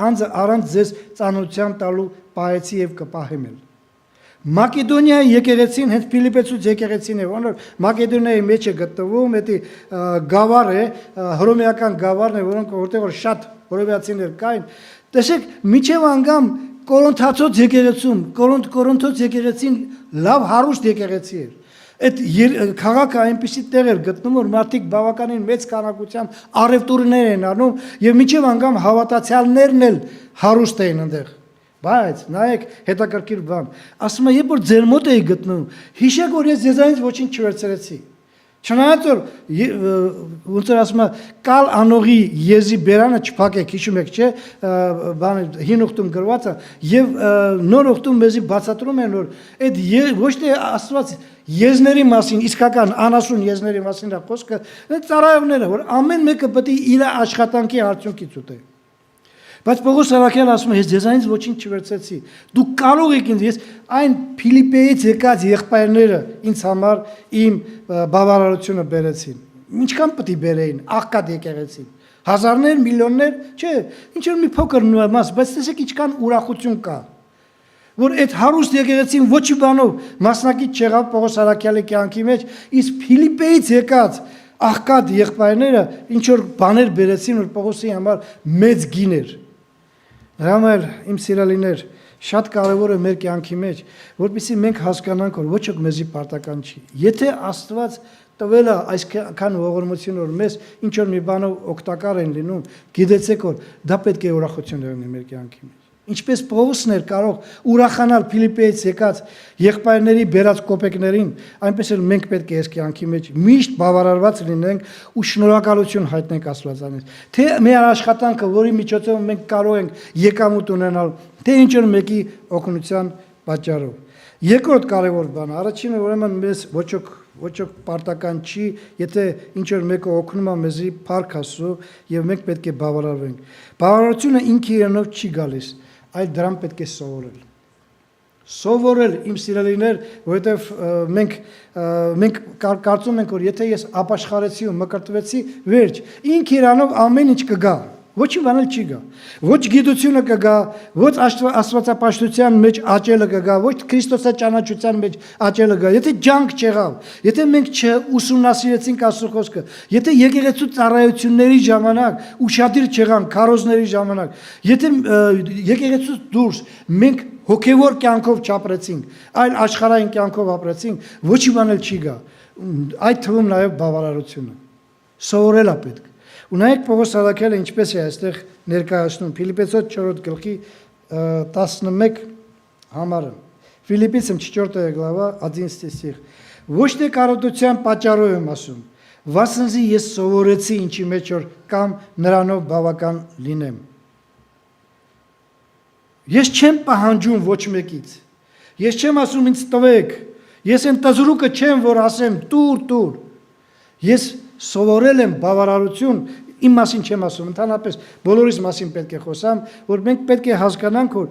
անձը առանց ձեզ ծանոթության տալու պահեցի եւ կպահեմ էլ։ Մակեդոնիայի եկեղեցին հենց Ֆիլիպեցուց եկեղեցին է, որ Մակեդոնիայի մեջ է գտնվում, դա գավառ է, հռոմեական գավառն է, որտեղ որ շատ հռոմեացիներ կային։ Տեսեք, միջև անգամ Կորինթացոց եկեղեցում, Կորինթոց եկեղեցին լավ հարուստ եկեղեցի էր։ Այդ քաղաքը այնպիսի տեղ էր գտնում, որ մարդիկ բավականին մեծ քանակությամբ առևտուրներ են անում եւ միջև անգամ հավատացյալներն էլ հարուստ էին այնտեղ։ Բայց նայեք հետաքրքիր բան, ասում է, երբ որ ձեր մոտ էի գտնում, հիշեք, որ ես ձեզանից ոչինչ չվերցրեցի։ Չնայած որ ոնց որ ասում է, կալ անողի եզի բերանը չփակեք, հիշում եք, չէ՞, բանը հին ուխտում գրված է, եւ նոր ուխտում մեզի բացատրում են, որ այդ ոչ թե Աստված եզների մասին, իսկական անասուն եզների մասին է խոսքը, այդ ծառայողները, որ ամեն մեկը պետք է իր աշխատանքի արդյունքից ուտի։ Բայց Պողոս Արաքյալը ասում է, ես ձեզանից ոչինչ չվերցեցի։ Դուք կարող եք ինձ, ես այն Ֆիլիպեից եկած եղբայրները ինձ համար իմ բավարարությունը բերեցին։ Ինչքան պետք է բերեին, աղքատ եկեղեցին։ Հազարներ, միլիոններ, չէ, ինչ որ մի փոքր մաս, բայց տեսեք ինչքան ուրախություն կա։ Որ այդ հարուստ եկեղեցին ոչ մի բանով մասնակից չեղավ Պողոս Արաքյալի կյանքի մեջ, իսկ Ֆիլիպեից եկած աղքատ եղբայրները ինչ որ բաներ բերեցին, որ Պողոսի համար մեծ գին էր։ Հրամայր իմ սիրելիներ, շատ կարևոր է մեր կյանքի մեջ, որպեսզի մենք հասկանանք, որ ոչ ոք մեզի պարտական չի։ Եթե Աստված տվել է այսքան ողորմություն, որ մեզ ինչ որ մի բանով օգտակար են լինում, գիտեցեք, որ դա պետք է ուրախություն լինի մեր կյանքի մեջ։ Ինչպես Պողոսն էր կարող ուրախանալ Փիլիպպեից եկած եղբայրների բերած կոպեկներին, այնպես էլ մենք պետք է այս կյանքի մեջ միշտ բավարարված լինենք ու շնորհակալություն հայտնենք Աստվածանից։ Թե մեր աշխատանքը, որի միջոցով մենք կարող ենք եկամուտ ունենալ, թե ինչ-որ մեկի օգնության պատճառով։ Երկրորդ կարևոր բանը, առաջինը ուրեմն մեզ ոչ պարտական չի, եթե ինչ-որ մեկը օգնում է մեզի փառք Աստծո եւ մենք պետք է բավարարվենք։ Բավարարությունը ինքը իրենով չի գալիս, այլ դրան պետք է սովորել։ Սովորել իմ սիրելիներ, որովհետև մենք կարծում ենք, որ եթե ես ապաշխարեցի ու մկրտվեցի, վերջ, ինքը իրանով ամեն ինչ կգա, ոչ մի բան չի գա, ոչ գիտությունը կգա, ոչ աստվածապաշտության մեջ աճելը կգա, ոչ Քրիստոսի ճանաչության մեջ աճելը կգա, եթե ջանք չեղավ, եթե մենք չուսումնասիրեցինք Աստծո խոսքը, եթե եկեղեցու ծառայությունների ժամանակ ուշադիր չեղանք, քարոզների ժամանակ, եթե եկեղեցուց դուրս մենք հոգևոր կյանքով չապրեցինք, այլ աշխարհային կյանքով ապրեցինք, ոչ մի բան չի գա, այդ թվում նաև բավարարությունը, սովորել է պետք։ Ու նայեք Պողոս Սարաքյալը ինչպես է այստեղ ներկայացնում Ֆիլիպպեցոց 4 գլխի 11 համարը։ Ֆիլիպպիցам 4 глава 11 стих։ Ոչ թե կարոտության պատճառով եմ ասում, վասնզի ես սովորեցի ինչի մեջ որ կամ նրանով բավական լինեմ։ Ես չեմ պահանջում ոչ մեկից։ Ես չեմ ասում ինձ տվեք։ Ես այն տզրուկը չեմ, որ ասեմ տուր։ Ես սովորել եմ բավարարություն, իմ մասին չեմ ասում, ընդհանրապես բոլորիս մասին պետք է խոսամ, որ մենք պետք է հասկանանք, որ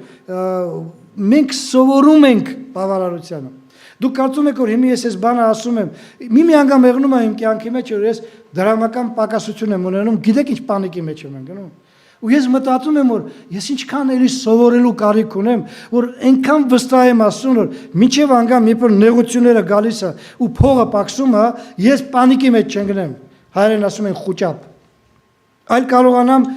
մենք սովորում ենք բավարարությանը։ Դուք կարծում եք, որ հիմա ես այս բանը ասում եմ, մի անգամ եղնում է իմ կյանքի մեջ, որ ես դրամական պակասություն եմ ունենում, գիտեք ինչ պանիկի մեջ եմ գնում։ Ու ես մտածում եմ, որ ես ինչքան էլի սովորելու կարիք ունեմ, որ այնքան վստահ եմ ասում, որ մինչև անգամ երբ որ նեղությունները գալիս է ու փողը պակսում է, ես պանիկի մեջ չընկնեմ։ Հայերեն ասում են խուճապ։ Այլ կարողանամ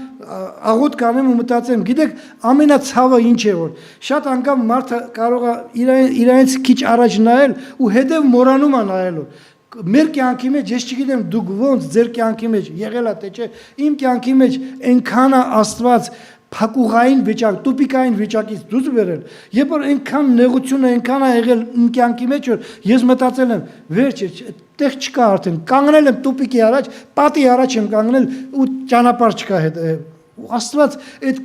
աղոտ կանեմ ու մտածեմ, գիտեք, ամենացավը ինչ է որ շատ անգամ մարդը կարող է իրենց քիչ առաջ նայել ու հետև մորանում է նայելու։ Մեր կյանքի մեջ ես չգիտեմ դուք ոնց ձեր կյանքի մեջ եղել է թե չէ, իմ կյանքի մեջ այնքան է Աստված փակուղային վիճակ, տուպիկային վիճակից դուրս բերել, երբ որ այնքան նեղությունը այնքան է եղել իմ կյանքի մեջ, որ ես մտածել եմ, վերջ է, տեղ չկա արդեն, կանգնել եմ տուպիկի առաջ, պատի առաջ եմ կանգնել ու ճանապարհ չկա հետ։ Ու Աստված այդ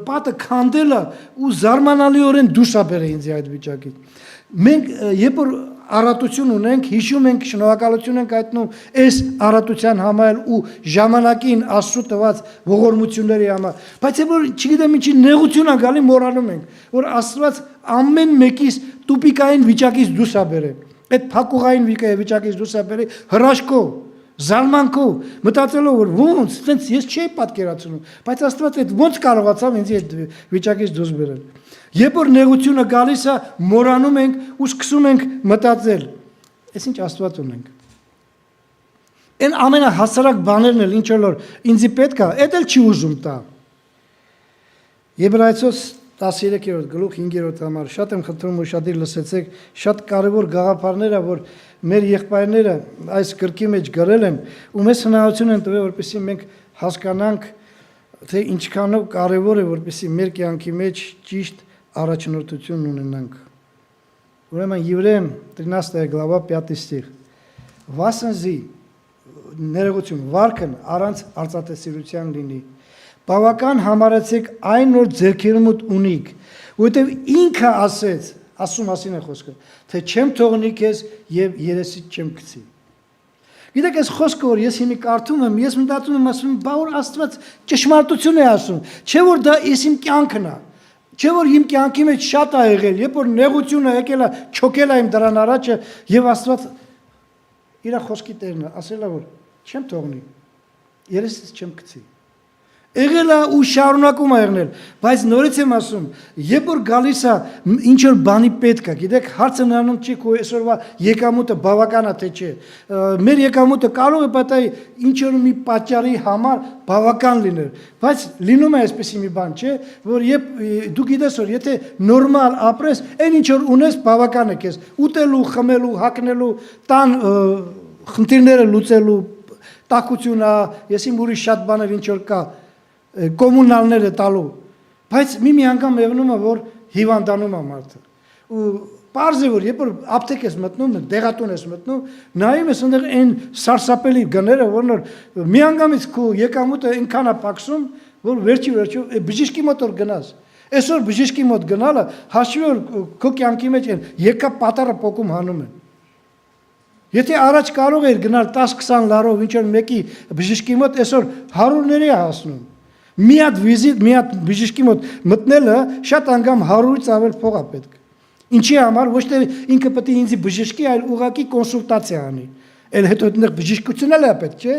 պատը քանդել է ու զարմանալիորեն դուրս է բերել ինձ այդ վիճակից։ Մենք երբ որ առատություն ունենք, հիշում ենք, շնորհակալություն ենք հայտնում այս առատության համար ու ժամանակին Աստծո տված ողորմությունների համար, բայց որ չգիտեմ ինչի նեղություն է գալի, մոռանում ենք, որ Աստված ամեն մեկից տուպիկային վիճակից դուրս է բերել, այդ փակուղային վիճակից դուրս է բերել հրաշքով, զարմանքով, մտածելով որ ոնց, ցենց ես չէի պատկերացնում, բայց Աստված այդ ոնց կարողացավ ինձ այդ վիճակից դուրս բերել։ Երբ որ նեղությունը գալիս է, մոռանում ենք ու սկսում ենք մտածել, այս ինչ Աստված ունենք։ Այն ամենահասարակ բաներն էլ ինչ որ ինձի պետք է, այդ էլ չի ուզում տա։ Եբրայեցոց 13-րդ գլուխ 5-րդ համար, շատ եմ խնդրում ուշադիր լսեցեք, շատ կարևոր գաղափարներ է, որ մեր եղբայրները այս գրքի մեջ գրել են, ու մեզ հնարավորություն են տվել, որպեսզի մենք հասկանանք, թե ինչքանով կարևոր է, որպեսզի մեր կյանքի մեջ ճիշտ առաջնորդություն ունենանք։ Ուրեմն Եվրեям 13 глава 5 стих։ Վասնզի ներողություն, վարքն առանց արծաթեսիրության լինի։ Բավական համարեցեք այն որ ձեռքերումդ ունիք, որտեղ ինքը ասեց, ասում մասին է խոսքը, թե չեմ թողնի քեզ եւ երեսից չեմ գցի։ Գիտեք, այս խոսքը որ ես հիմա կարդում եմ, ես մտածում եմ, ասում եմ, բա որ Աստված ճշմարտություն է ասում, չէ որ դա ես իմ կյանքն է, չէ որ իմ կյանքի մեջ շատ է եղել, երբ որ նեղությունը եկել է, չոքել է իմ դրան առաջը եւ Աստված իր խոսքի տերն է, ասել է որ չեմ թողնի, երեսից չեմ գցի։ Եղել է ու շարունակում է եղնել, բայց նորից եմ ասում, երբ որ գալիս է ինչ որ բանի պետք է, գիտեք, հարցը նրանում չի քո այսօրվա եկամուտը բավական է թե չէ։ Մեր եկամուտը կարող է պատահի ինչ որ մի պատճառի համար բավական լինել, բայց լինում է այսպեսի մի բան, չէ, որ երբ դու գիտես որ եթե նորմալ ապրես, այն ինչ որ ունես բավական է քեզ, ուտելու, խմելու, հագնելու, տան խնդիրները լուծելու, տաքությունը, ես իմ ուրիշ շատ բաներ ինչ որ կա կոմունալները տալու, Բայց մի անգամ եղնում է, որ հիվանդանում է մարդը։ Ու պարզ է, որ երբ որ ապտեք ես մտնում, դեղատուն ես մտնում, նայում ես այնտեղ այն սարսափելի գները, որ մի անգամից քո եկամուտը այնքան է պակսում, որ վերջի բժիշկի մոտ որ գնաս։ Այսօր բժիշկի մոտ գնալը հաշվի որ քո կյանքի մեջ այն եկա պատառը փոկում հանում են։ Եթե առաջ կարող էր գնալ 10-20 լարով ինչ որ մեկի բժիշկի մոտ, այսօր հարյուրների է հասնում։ Մի հատ վիզիտ, մի հատ բժիշկի մոտ մտնելը շատ անգամ 100-ից ավել փող է պետք։ Ինչի համար ոչ թե ինքը պետք է ինձ բժշկի, այլ ուղղակի կոնսուլտացիա անի։ Էլ հետո այդտեղ բժշկությունն էլ է պետք, չէ՞։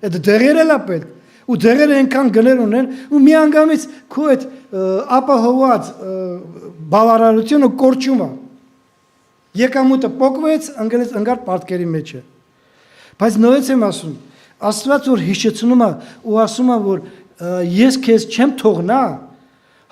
Այդ դեղերն էլ է պետք։ Ու դեղերը այնքան գներ ունեն, ու մի անգամից քո այդ ապահոված բավարարությունը կորչում է։ Եկամուտը փոկվեց, ընկար պարտքերի մեջ է։ Բայց նորից եմ ասում, Աստված որ հիշեցնում է ու ասում է, որ ես քեզ չեմ թողնա,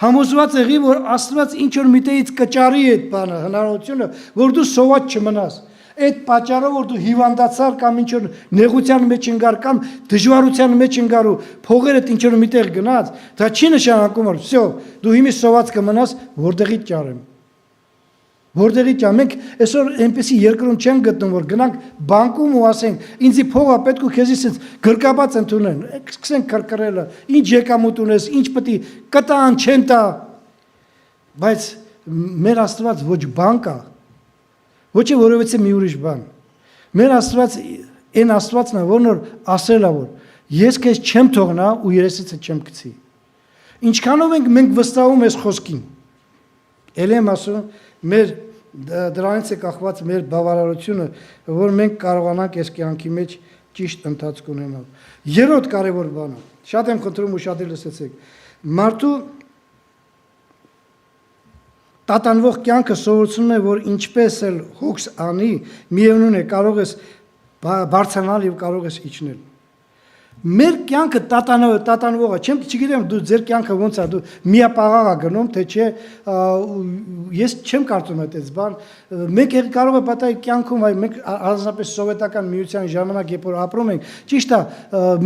համոզված եղի, որ Աստված ինչ որ միտեից կճարի այդ բանը, հնարավորությունը, որ դու սոված չմնաս։ Այդ պատճառով որ դու հիվանդացար կամ ինչ որ նեղության մեջ ընկար կամ դժվարության մեջ ընկար ու փողերդ ինչ որ միտեղ գնաց, դա չի նշանակում որ վсё, դու հիմի սոված կմնաս, որտեղից ճարեմ։ Որտեղից ճա մենք այսօր այնպեսի երկրում չեն գտնում որ գնանք բանկում ու ասենք ինձի փողը պետք ու քեզի sense գրկաբաց ընդունեն սկսենք կրկրելը ինչ եկամուտ ունես ինչ պետք է կտան չեն տա բայց մեր Աստված ոչ բանկ է ոչ է որովհետեւ մի ուրիշ բան մեր Աստված այն Աստվածն է որ ասել է որ ես քեզ չեմ թողնա ու երեսիցը չեմ գցի ինչքանով ենք մենք վստահում ես խոսքին ել եմ ասում մեր դրանից է կախված մեր բավարարությունը, որ մենք կարողանանք այս կյանքի մեջ ճիշտ ընթացք ունենալ։ Երրորդ կարևոր բանը, շատ եմ խնդրում ու շատ լսեցեք, մարդու տատանվող կյանքը սովորեցնում է, որ ինչպես էլ հոգս անի, միևնույն է կարող ես բարձրանալ եւ կարող ես իջնել։ Մեր կյանքը տատանվող է, չգիտեմ դու ձեր կյանքը ոնց է, դու միապաղաղ է գնում, թե չէ, ես չեմ կարծում այդպես բան, մենք կարող է պատահի կյանքում, մենք առանձնապես սովետական միության ժամանակ երբ որ ապրում ենք, ճիշտ է,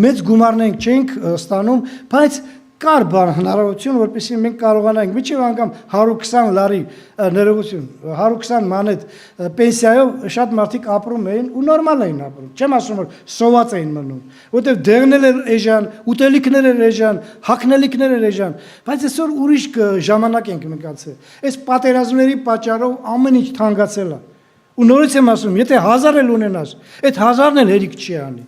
մեծ գումարներ չենք ստանում, բայց կար բան հնարավորություն, որպեսզի մենք կարողանանք միջև անգամ 120 լարի ներողություն, 120 մանետ պենսիայով շատ մարդիկ ապրում էին ու նորմալ էին ապրում։ Չեմ ասում որ սոված էին մնում, որտեղ դեղնել էր էժան, ուտելիքներ էր էժան, հագնելիքներ էր էժան, բայց այսօր ուրիշ ժամանակ ենք մենք անցել։ Այս պատերազմների պատճառով ամեն ինչ թանկացել է։ Ու նորից եմ ասում, եթե 1000 էլ ունենաս, այդ 1000-ն էլ հերիք չի անի։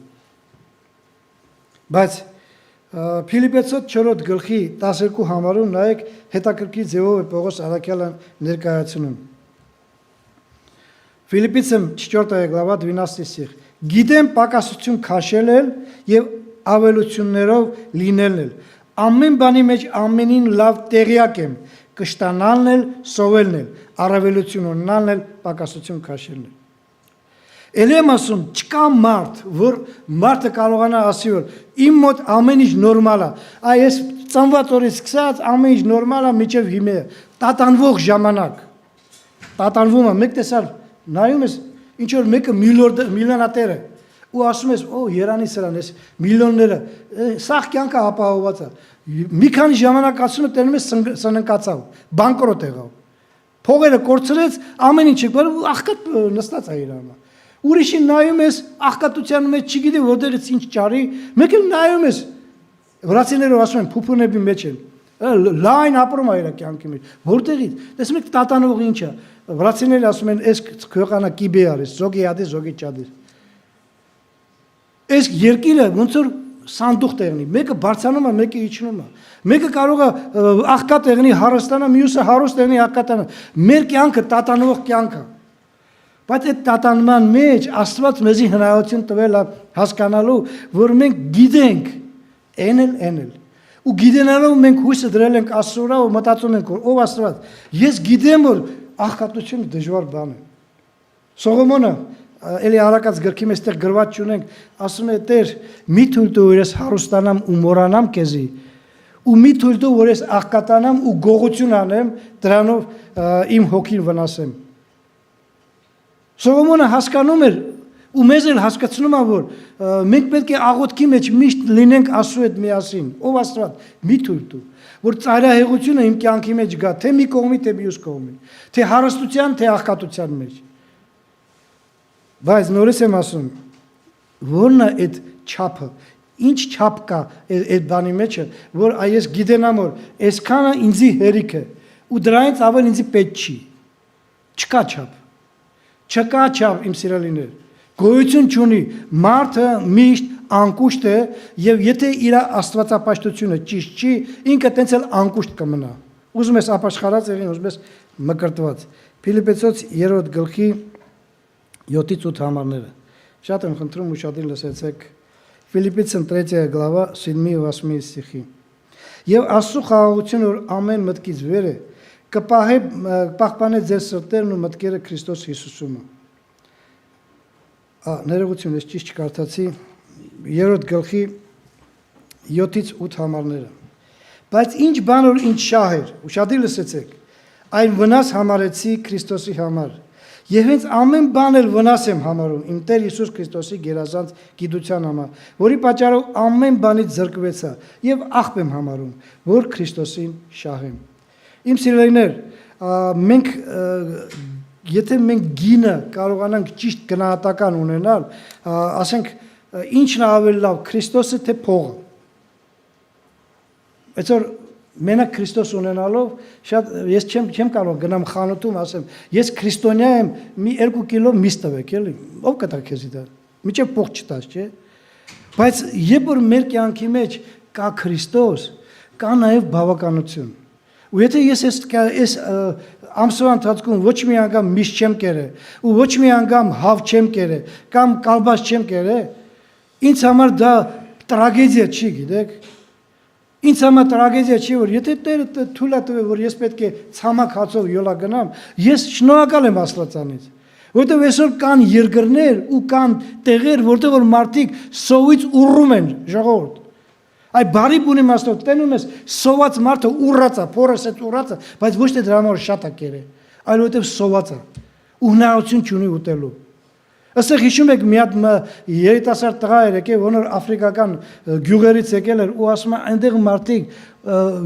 Բայց Փիլիպպեցոց 4 գլխի 12 համարում նայեք հետաքրքիր ձևով է Պողոս Արաքյալը ներկայացնում։ Ֆիլիպպիցեմ 4 глава 12 стих։ Գիտեմ պակասություն քաշել էլ եւ ավելություններով լինելն էլ։ Ամեն բանի մեջ ամենին լավ տեղյակ եմ, կշտանալն էլ, սովելն էլ, առավելություն ունենալն էլ, պակասություն քաշելն էլ։ Էլ եմ ասում, չկա մարդ, որ մարդը կարողանա ասի, որ իմ մոտ ամեն ինչ նորմալ է, այս ծնված օրից սկսած ամեն ինչ նորմալ է, մինչև հիմա տատանվող ժամանակ, տատանվում է, մեկ տեսար, նայում ես, ինչ որ մեկը միլիոնատեր է, ու ասում ես, երանի սրան, ես միլիոնները, սաղ կյանքը ապահոված է, մի քանի ժամանակ ասում է, տենում ես սննկացավ, բանկրոտ եղավ, փողերը կորցրեց, ամեն ինչ աղքատ նստած է իրանը Ուրիշին նայում ես աղքատության մեջ չգիտի որտեղից ինչ ճարի, մեկ էլ նայում ես վրացիներով ասում են փուփունեբի մեջ են, լայն ապրում է իր կյանքի մեջ, որտեղից, տեսնում եք տատանվող ինչ է, վրացիները ասում են այս քյոխանա կիբե արես, զոգի ադի, զոգի ճադի։ Այս երկիրը ոնց որ սանդուղ տեղնի, մեկը բարձանում է, մեկը իջնում է, մեկը կարող է աղքատ տեղնի հարստանա, մյուսը հարուստ տեղնի աղքատանա, մեր կյանքը տատանվող կյանք է։ Բայց այդ տատանման մեջ Աստված մեզի հնարավորություն տվել է հասկանալու, որ մենք գիտենք էնել։ Ու գիտենալով մենք հույսը դրել ենք Աստծո վրա ու մտածում ենք, որ ով Աստված, ես գիտեմ, որ աղքատությունը դժվար բան է։ Սողոմոնը էլի արակած գրքի մեջ այդտեղ գրված չունենք, ասում է Տեր, մի թույլ տու որ ես հարստանամ ու մոռանամ քեզի, ու մի թույլ տու որ ես աղքատանամ ու գողություն անեմ, դրանով իմ հոգին վնասեմ։ Սողոմոնը հասկանում էր, Ու մեզ էլ հասկացնում է, որ մենք պետք է աղոթքի մեջ միշտ լինենք Աստծո հետ միասին։ Ով Աստված, մի թույլ տու, որ ծայրահեղությունը իմ կյանքի մեջ գա, թե մի կողմի, թե մյուս կողմի, թե հարստության, թե աղքատության մեջ։ Բայց նորից եմ ասում, որն է այդ չափը, ինչ չափ կա այդ բանի մեջը, որ ես գիտենամ, որ այսքանը ինձի հերիք է, ու դրանից ավել ինձի պետք չի։ Չկա չափ։ Չկա չափ, իմ սիրելիներ։ Գոյություն չունի, մարդը միշտ անկուշտ է, եւ եթե իր աստվածապաշտությունը ճիշտ չի, ինքը տենց էլ անկուշտ կմնա։ Ուզում ես ապաշխարած եղին, ուզում ես մկրտված։ Փիլիպպեցոց 3-րդ գլխի 7-ից 8 համարները։ Շատ եմ խնդրում ուշադիր լսեցեք Ֆիլիպպեցին 3 глава 7-8 стихи։ Եվ Աստծո խաղաղությունը, որ ամեն մտքից վեր է, կպահպանի ձեր սրտերն ու մտքերը Քրիստոս Հիսուսում։ Ներողություն, ես ճիշտ չկարդացի 3-րդ գլխի 7-ից 8 համարները։ Բայց ինչ բան որ ինչ շահ էր, ուշադիր լսեցեք, այն վնաս համարեցի Քրիստոսի համար։ Եվ հենց ամեն բան էլ վնաս եմ համարում իմ Տեր Հիսուս Քրիստոսի գերազանց գիտության համար, որի պատճառով ամեն բանից զրկվեցա եւ աղբ եմ համարում, որ Քրիստոսին շահեմ։ Իմ սիրելիներ, մենք եթե մենք գինը կարողանանք ճիշտ գնահատական ունենալ, ասենք ինչն է ավելի լավ, Քրիստոսը թե փողը։ Այսօր մենակ Քրիստոս ունենալով շատ ես չեմ կարող գնամ խանութում ասեմ ես քրիստոնյա եմ մի 2 կիլո միս տվեք էլի ով կտա քեզի դա միջև փող չտաս չէ բայց երբ որ մեր կյանքի մեջ կա Քրիստոս կա նաև բավականություն ու եթե ես այս ամսվա ընթացքում ոչ մի անգամ միս չեմ կերել ու ոչ մի անգամ հավ չեմ կերել կամ կալբաս չեմ կերել ինձ համար դա տրագեդիա չի գիտեք Ինձ համար տրագեդիա չի, որ եթե Տերը թույլ է տվել, որ ես պետք է ցամաք հացով յոլա գնամ, ես շնորհակալ եմ Աստվածանից, որտեղ այսօր կան երկրներ ու կան տեղեր, որտեղ որ մարդիկ սովից ուռում են ժողովուրդ։ Այ բարի բունի մասով տենում ես սոված մարդը ուռած է, փորս է ուռած է, բայց ոչ թե դրա համար շատ է կերել, այլ որտեղ սոված է ու հնարավորություն չունի ուտելու։ Ասեք հիշում եք մի հատ երիտասարդ տղա էր եկել, որ աֆրիկական գյուղերից եկել էր ու ասում է այնտեղ մարդիկ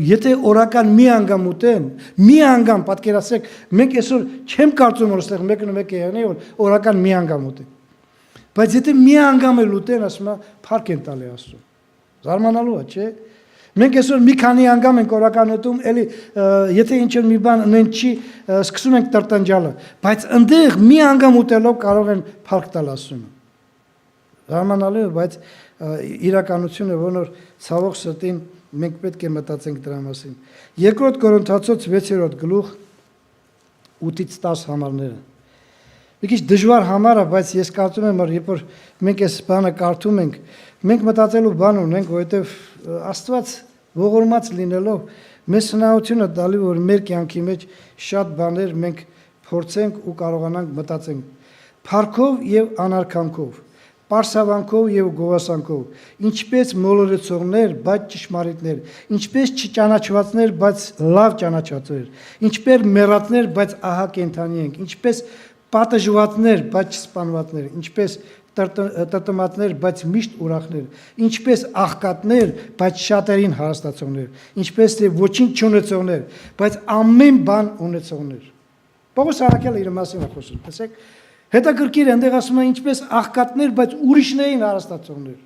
եթե օրական մի անգամ ուտեն, մի անգամ պատկերացրեք, մենք այսօր չեմ կարծում որ այստեղ մեկն ու մեկը եղնի որ օրական մի անգամ ուտեն։ Բայց եթե մի անգամ էլ ուտեն, ասում է փառք են տալի Աստծուն։ Զարմանալու է, չէ՞։ Մենք այսօր մի քանի անգամ ենք օրական ուտում, էլի եթե ինչ-որ մի բան ունեն չի, սկսում ենք տրտնջալը, բայց ընդեղ մի անգամ ուտելով կարող են փառք տալ Աստծուն։ Զարմանալի է, բայց իրականությունը որ ցավոք սրտին մենք պետք է մտածենք դրա մասին։ Երկրորդ Կորինթացոց 6-րդ գլուխ 8-ից 10 համարները։ Մի քիչ դժվար համար է, բայց ես կարծում եմ, որ երբ որ մենք այս բանը կարդում ենք, մենք մտածելու բան ունենք, որովհետև Աստված ողորմած լինելով մեզ հնարավորություն է տալի, որ մեր կյանքի մեջ շատ բաներ մենք փորձենք ու կարողանանք մտածենք փառքով եւ անարքանքով, պարսավանքով եւ գովասանքով, ինչպես մոլորեցողներ, բայց ճշմարիտներ, ինչպես չճանաչվածներ, բայց լավ ճանաչվածներ, ինչպես մեռածներ, բայց ահա կենդանի ենք, ինչպես պատժվածներ, բայց չսպանվածներ, ինչպես տրտմատներ, բայց միշտ ուրախներ, ինչպես աղքատներ, բայց շատերին հարստացողներ, ինչպես թե ոչինչ չունեցողներ, բայց ամեն բան ունեցողներ։ Պողոս առաքյալը իր մասին է խոսում, տեսեք, հետաքրքիր այնտեղ ասում է ինչպես աղքատներ, բայց ուրիշներին հարստացողներ,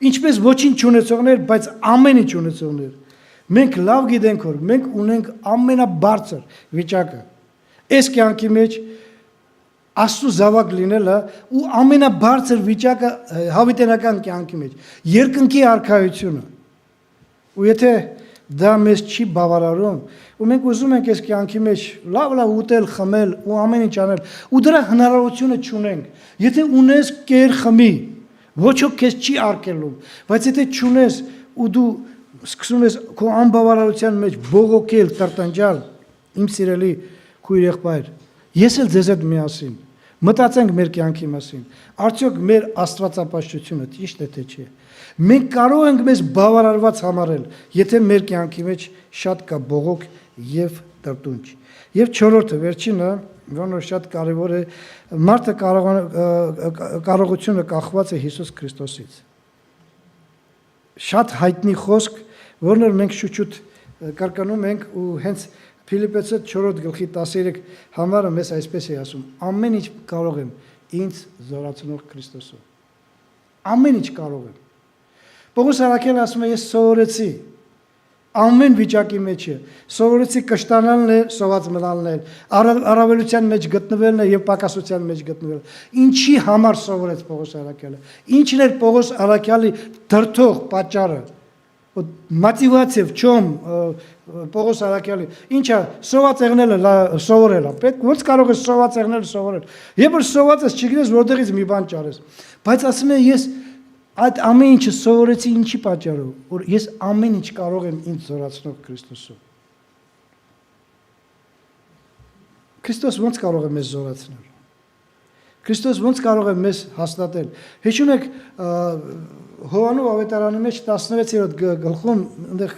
ինչպես ոչինչ չունեցողներ, բայց ամեն ինչ ունեցողներ։ Մենք լավ գիտենք, որ մենք ունենք ամենաբարձր վիճակը։ Այս կյանքի մեջ Աստծո զավակ լինելը ու ամենաբարձր վիճակը հավիտենական կյանքի մեջ երկնքի արքայությունը ու եթե դա մեզ չի բավարարում ու մենք ուզում ենք այս կյանքի մեջ լավ ուտել, խմել ու ամեն ինչ անել ու դրա հնարավորությունը չունենք եթե ունես կեր խմի ոչ ոք քեզ չի արկելում բայց եթե չունես ու դու սկսում ես քո անբավարարության մեջ բողոքել, տրտնջալ իմ սիրելի քույր եղբայր Ես էլ ձեզ հետ միասին մտածենք մեր կյանքի մասին, արդյոք մեր աստվածապաշտությունը ճիշտ է թե չէ։ Մենք կարող ենք մեզ բավարարված համարել, եթե մեր կյանքի մեջ շատ կա բողոք եւ տրտունջ։ Եվ չորրորդը, վերջինը որ շատ կարևոր է, մարդը կարողությունը կախված է Հիսուս Քրիստոսից։ Շատ հայտնի խոսք, որն մենք շուտ կարկանում ենք ու հենց Փիլիպպեցոց 4 գլխի 13 համարը մեզ այսպես է ասում. ամեն ինչ կարող եմ ինձ զորացնող Քրիստոսով։ Ամեն ինչ կարող եմ։ Պողոս առաքյալը ասում է ես սովորեցի ամեն վիճակի մեջ է։ Սովորեցի կշտանալն է, սոված մնալն է, առավելության մեջ գտնվելն է եւ պակասության մեջ գտնվելը։ Ինչի համար սովորեց Պողոս առաքյալը։ Ինչն էր Պողոս առաքյալի դրթող պատճառը։ Մոտիվացիա, в чем Պողոս առաքյալի։ Ինչա սոված եղնելը սովորելա։ Պետք ոնց կարող ես սոված եղնել սովորել։ Երբ որ սոված ես, չգիտես որտեղից մի բան ճարես։ Բայց ասում է ես այդ ամեն ինչը սովորեցի ինչի պատճառով, որ ես ամեն ինչ կարող եմ ինձ զորացնող Քրիստոսով։ Քրիստոս ոնց կարող է մեզ զորացնել։ Քրիստոս ոնց կարող է մեզ հաստատել։ Հիշում եք Հովանու ավետարանի մեջ 16-րդ գլխում այնտեղ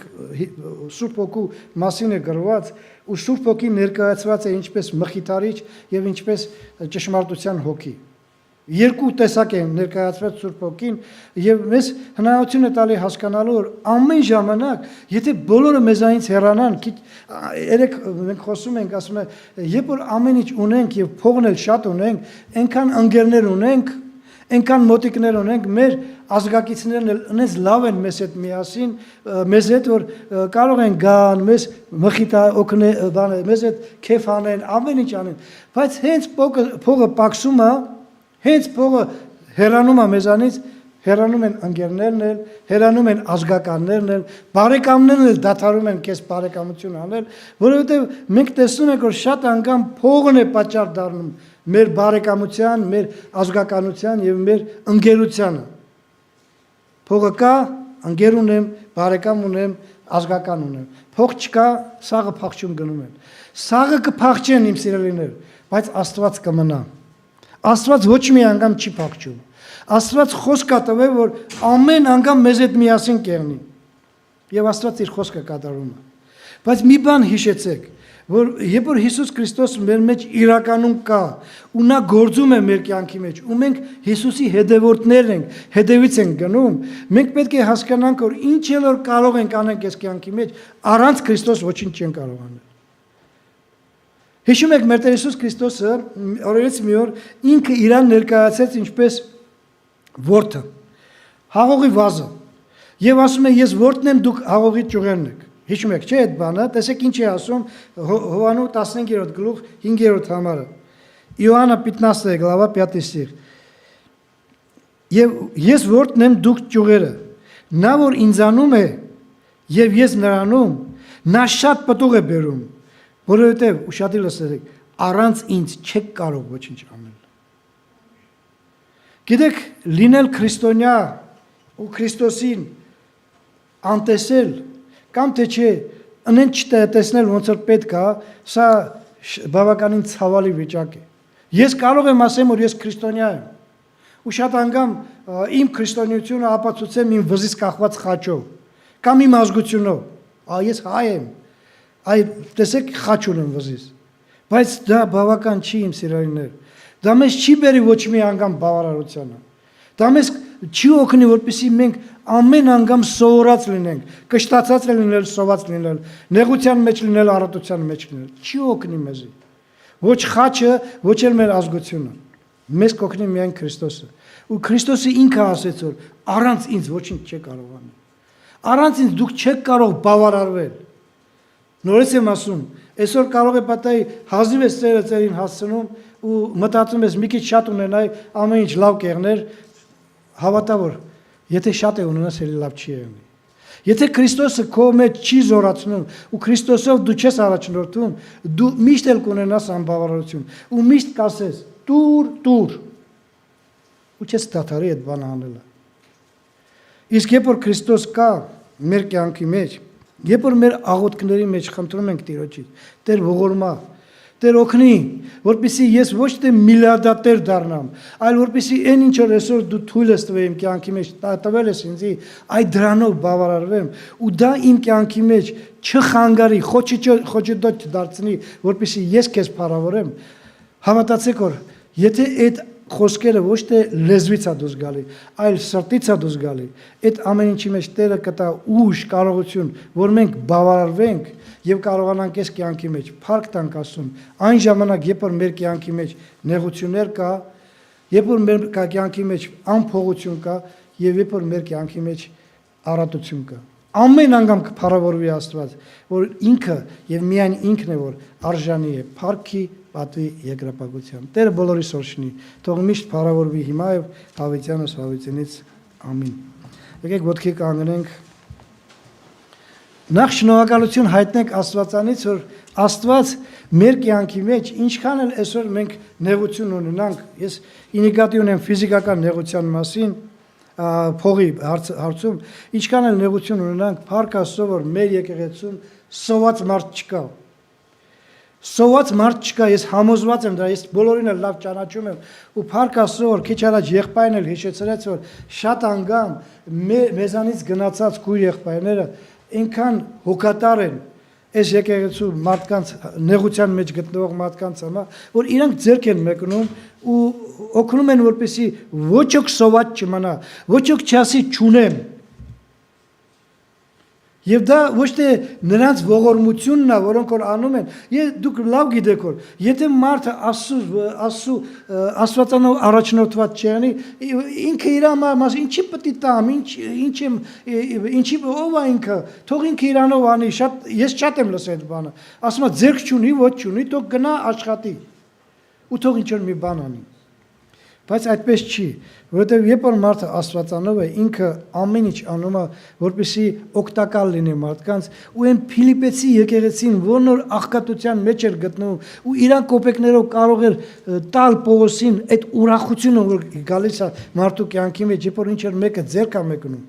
Սուրբ Հոգու մասին է գրված, ու Սուրբ Հոգին ներկայացված է ինչպես մխիթարիչ եւ ինչպես ճշմարտության հոգի։ Երկու տեսակ են ներկայացված Սուրբ Հոգին եւ մեզ հնարավորություն է տալի հասկանալու որ ամեն ժամանակ եթե բոլորը մեզանից հեռանան երեք մենք խոսում ենք ասում է երբ որ ամեն ինչ ունենք եւ փողն էլ շատ ունենք այնքան ընկերներ ունենք այնքան մոտիկներ ունենք մեր ազգակիցներն էլ այնպես լավ են մեզ հետ միասին մեզ հետ որ կարող են գան մեզ մխիթա օգնել մեզ հետ քեֆ անեն ամեն ինչ անեն բայց հենց փողը պակսում է հենց փողը հեռանում է մեզանից, հեռանում են ընկերներն էլ, հեռանում են ազգականներն էլ, բարեկամներն էլ դադարում են քեզ բարեկամություն անել, որովհետև մենք տեսնում ենք, որ շատ անգամ փողն է պատճառ դառնում մեր բարեկամության, մեր ազգականության եւ մեր ընկերությանը։ Փողը կա, ընկեր ունեմ, բարեկամ ունեմ, ազգական ունեմ։ Փող չկա, սաղը փախչում գնում են։ Սաղը կփախչեն իմ սիրելիներ, բայց Աստված կմնա։ Աստված ոչ մի անգամ չի փախչում։ Աստված խոսք է տվել, որ ամեն անգամ մեզ հետ միասին կեղնի։ Եվ Աստված իր խոսքը կատարում է։ Բայց մի բան հիշեցեք, որ երբ որ Հիսուս Քրիստոս մեր մեջ իրականում կա, ու նա գործում է մեր կյանքի մեջ, ու մենք Հիսուսի հետևորդներ ենք, հետևից ենք գնում, մենք պետք է հասկանանք, որ ինչ էլ որ կարող ենք անենք այս կյանքի մեջ, առանց Քրիստոս ոչինչ չեն կարող անել։ Հիշում եք մեր Տեր Հիսուս Քրիստոսը օրերից մի օր ինքը իրան ներկայացրեց ինչպես որդը, հաղողի վազը, եւ ասում է ես որդն եմ դուք հաղողի ճյուղերն եք։ Հիշում եք չէ՞ այդ բանը, տեսեք ինչ է ասում Հովանու 15-րդ գլուխ 5-րդ համարը։ Իոաննա 15 глава 5 стих։ Եվ ես որդն եմ դուք ճյուղերը։ Նա որ ինձանում է եւ ես նրանում, նա շատ պտուղ է բերում։ Որովհետև ուշադիր լսեք, առանց ինձ չեք կարող ոչինչ անել։ Գիտեք, լինել քրիստոնյա ու Քրիստոսին անտեսել կամ թե չէ, անեն չտեսնել ոնց որ պետք է, սա բավականին ցավալի վիճակ է։ Ես կարող եմ ասեմ, որ ես քրիստոնյա եմ։ Ու շատ անգամ իմ քրիստոնեությունը ապացուցեմ իմ վզից կախված խաչով կամ իմ ազգությունով։ Ես հայ եմ։ Այ տեսեք խաչ ունեմ վզից, բայց դա բավական չի իմ սիրելիներ, դա մեզ չի բերի ոչ մի անգամ բավարարությանը, դա մեզ չի օգնի, որպեսզի մենք ամեն անգամ սովորած լինենք, կշտացած լինել, սոված լինել, նեղության մեջ լինել, առատության մեջ լինել, չի օգնի մեզի, ոչ խաչը, ոչ էլ մեր ազգությունը, մեզ կօգնի միայն Քրիստոսը, ու Քրիստոսը ինքը ասեց, որ առանց ինձ ոչինչ չեք կարող անել, առանց ինձ դուք չեք կարող բավարարվել։ Նորից եմ ասում, այսօր կարող է պատահի հազիվ ես ծերին հասցնում ու մտածում ես մի քիչ շատ ունենայի ամեն ինչ լավ կեղներ, հավատա որ եթե շատ է ունենաս էլի լավ չի եղնի։ Եթե Քրիստոսը քո մեջ չի զորացնում ու Քրիստոսով դու չես առաջնորդվում, դու միշտ էլ կունենաս անբավարարություն ու միշտ կասես տուր ու չես դադարի այդ բանը անելը։ Իսկ երբ որ Քրիստոս կա մեր կյանքի մեջ, երբ որ մեր աղոթքների մեջ խնդրում ենք Տիրոջից, Տեր ողորմա, Տեր օգնի, որպեսզի ես ոչ թե միլիարդատեր դառնամ, այլ որպեսզի այն ինչ որ այսօր դու թույլ ես տվել իմ կյանքի մեջ, տվել ես ինձ, այդ դրանով բավարարվեմ, ու դա իմ կյանքի մեջ չխանգարի, խոչընդոտ չդարձնի, որպեսզի ես քեզ փառավորեմ, Համատացեք որ եթե այդ խոսքերը ոչ թե լեզվից է դուրս գալի, այլ սրտից է դուրս գալի, այդ ամեն ինչի մեջ Տերը կտա ուժ, կարողություն, որ մենք բավարարվենք եւ կարողանանք այս կյանքի մեջ փառք տանք Աստծուն, այն ժամանակ, երբ որ մեր կյանքի մեջ նեղություններ կա, երբ որ մեր կյանքի մեջ անփողություն կա եւ երբ որ մեր կյանքի մեջ առատություն կա։ Ամեն անգամ կփառավորվի Աստված, որ ինքը եւ միայն ինքն է որ արժանի է փառքի, պատվի, երկրապագության։ Տերը բոլորիս օրհնի։ Թող միշտ փառավորվի հիմա եւ հավիտյանս հավիտյանից ամին։ Եկեք ոտքի կանգնենք։ Նախ շնորհակալություն հայտնենք Աստվածանից, որ Աստված մեր կյանքի մեջ ինչքան էլ այսօր մենք նեղություն ունենանք, ես ինիկատիվ ունեմ ֆիզիկական նեղության մասին, փողի հարցում, ինչքան էլ նեղություն ունենանք, փառք Աստծո, որ մեր եկեղեցում սոված մարդ չկա։ Սոված մարդ չկա, ես համոզված եմ դրա, ես բոլորին էլ լավ ճանաչում եմ ու փառք Աստծո, որ քիչ առաջ եղբայրն էլ հիշեցրեց, որ շատ անգամ մեզանից գնացած քույր եղբայրները այնքան հոգատար են այս եկեղեցու մարդկանց նեղության մեջ գտնվող մարդկանց համար, որ իրանք ձեռք են մեկնում ու օգնում են, որպեսզի ոչ ոք սոված չմնա, ոչ ոք չասի չունեմ։ Եվ դա ոչ թե նրանց ողորմությունն է, որոնք որ անում են, դուք լավ գիտեք որ, եթե մարդը Աստվածանով առաջնորդված չեղնի, ինքը իր համար ինչի պետք է տամ, ինչի ով է ինքը, թող ինքը իրանով անի, ես շատ եմ լսել այդ բանը, ասում է ձեռք չունի, ոչ չունի, թող գնա աշխատի ու թող ինչ որ մի բան անի։ Բայց այդպես չի, որովհետև երբ որ մարդը Աստվածանով է, ինքը ամեն ինչ անում է, որպեսզի օգտակար լինի մարդկանց, ու այն Փիլիպեցի եկեղեցին, որն որ աղքատության մեջ էր գտնվում, ու իրան կոպեկներով կարող էր տալ Պողոսին այդ ուրախությունը, որ գալիս է մարդու կյանքի մեջ, երբ որ ինչ որ մեկը ձեռք է մեկնում։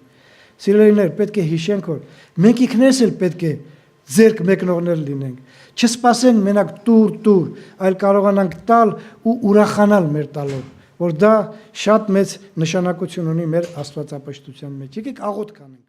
Սիրելիներ, պետք է հիշենք, որ մենք ինքներս էլ պետք է ձեռք մեկնողներ լինենք։ Չսպասենք մենակ տուր, այլ կարողանանք տալ ու ուրախանալ մեր տալով, որ դա շատ մեծ նշանակություն ունի մեր աստվածապաշտության մեջ։ Եկեք աղոթք անենք։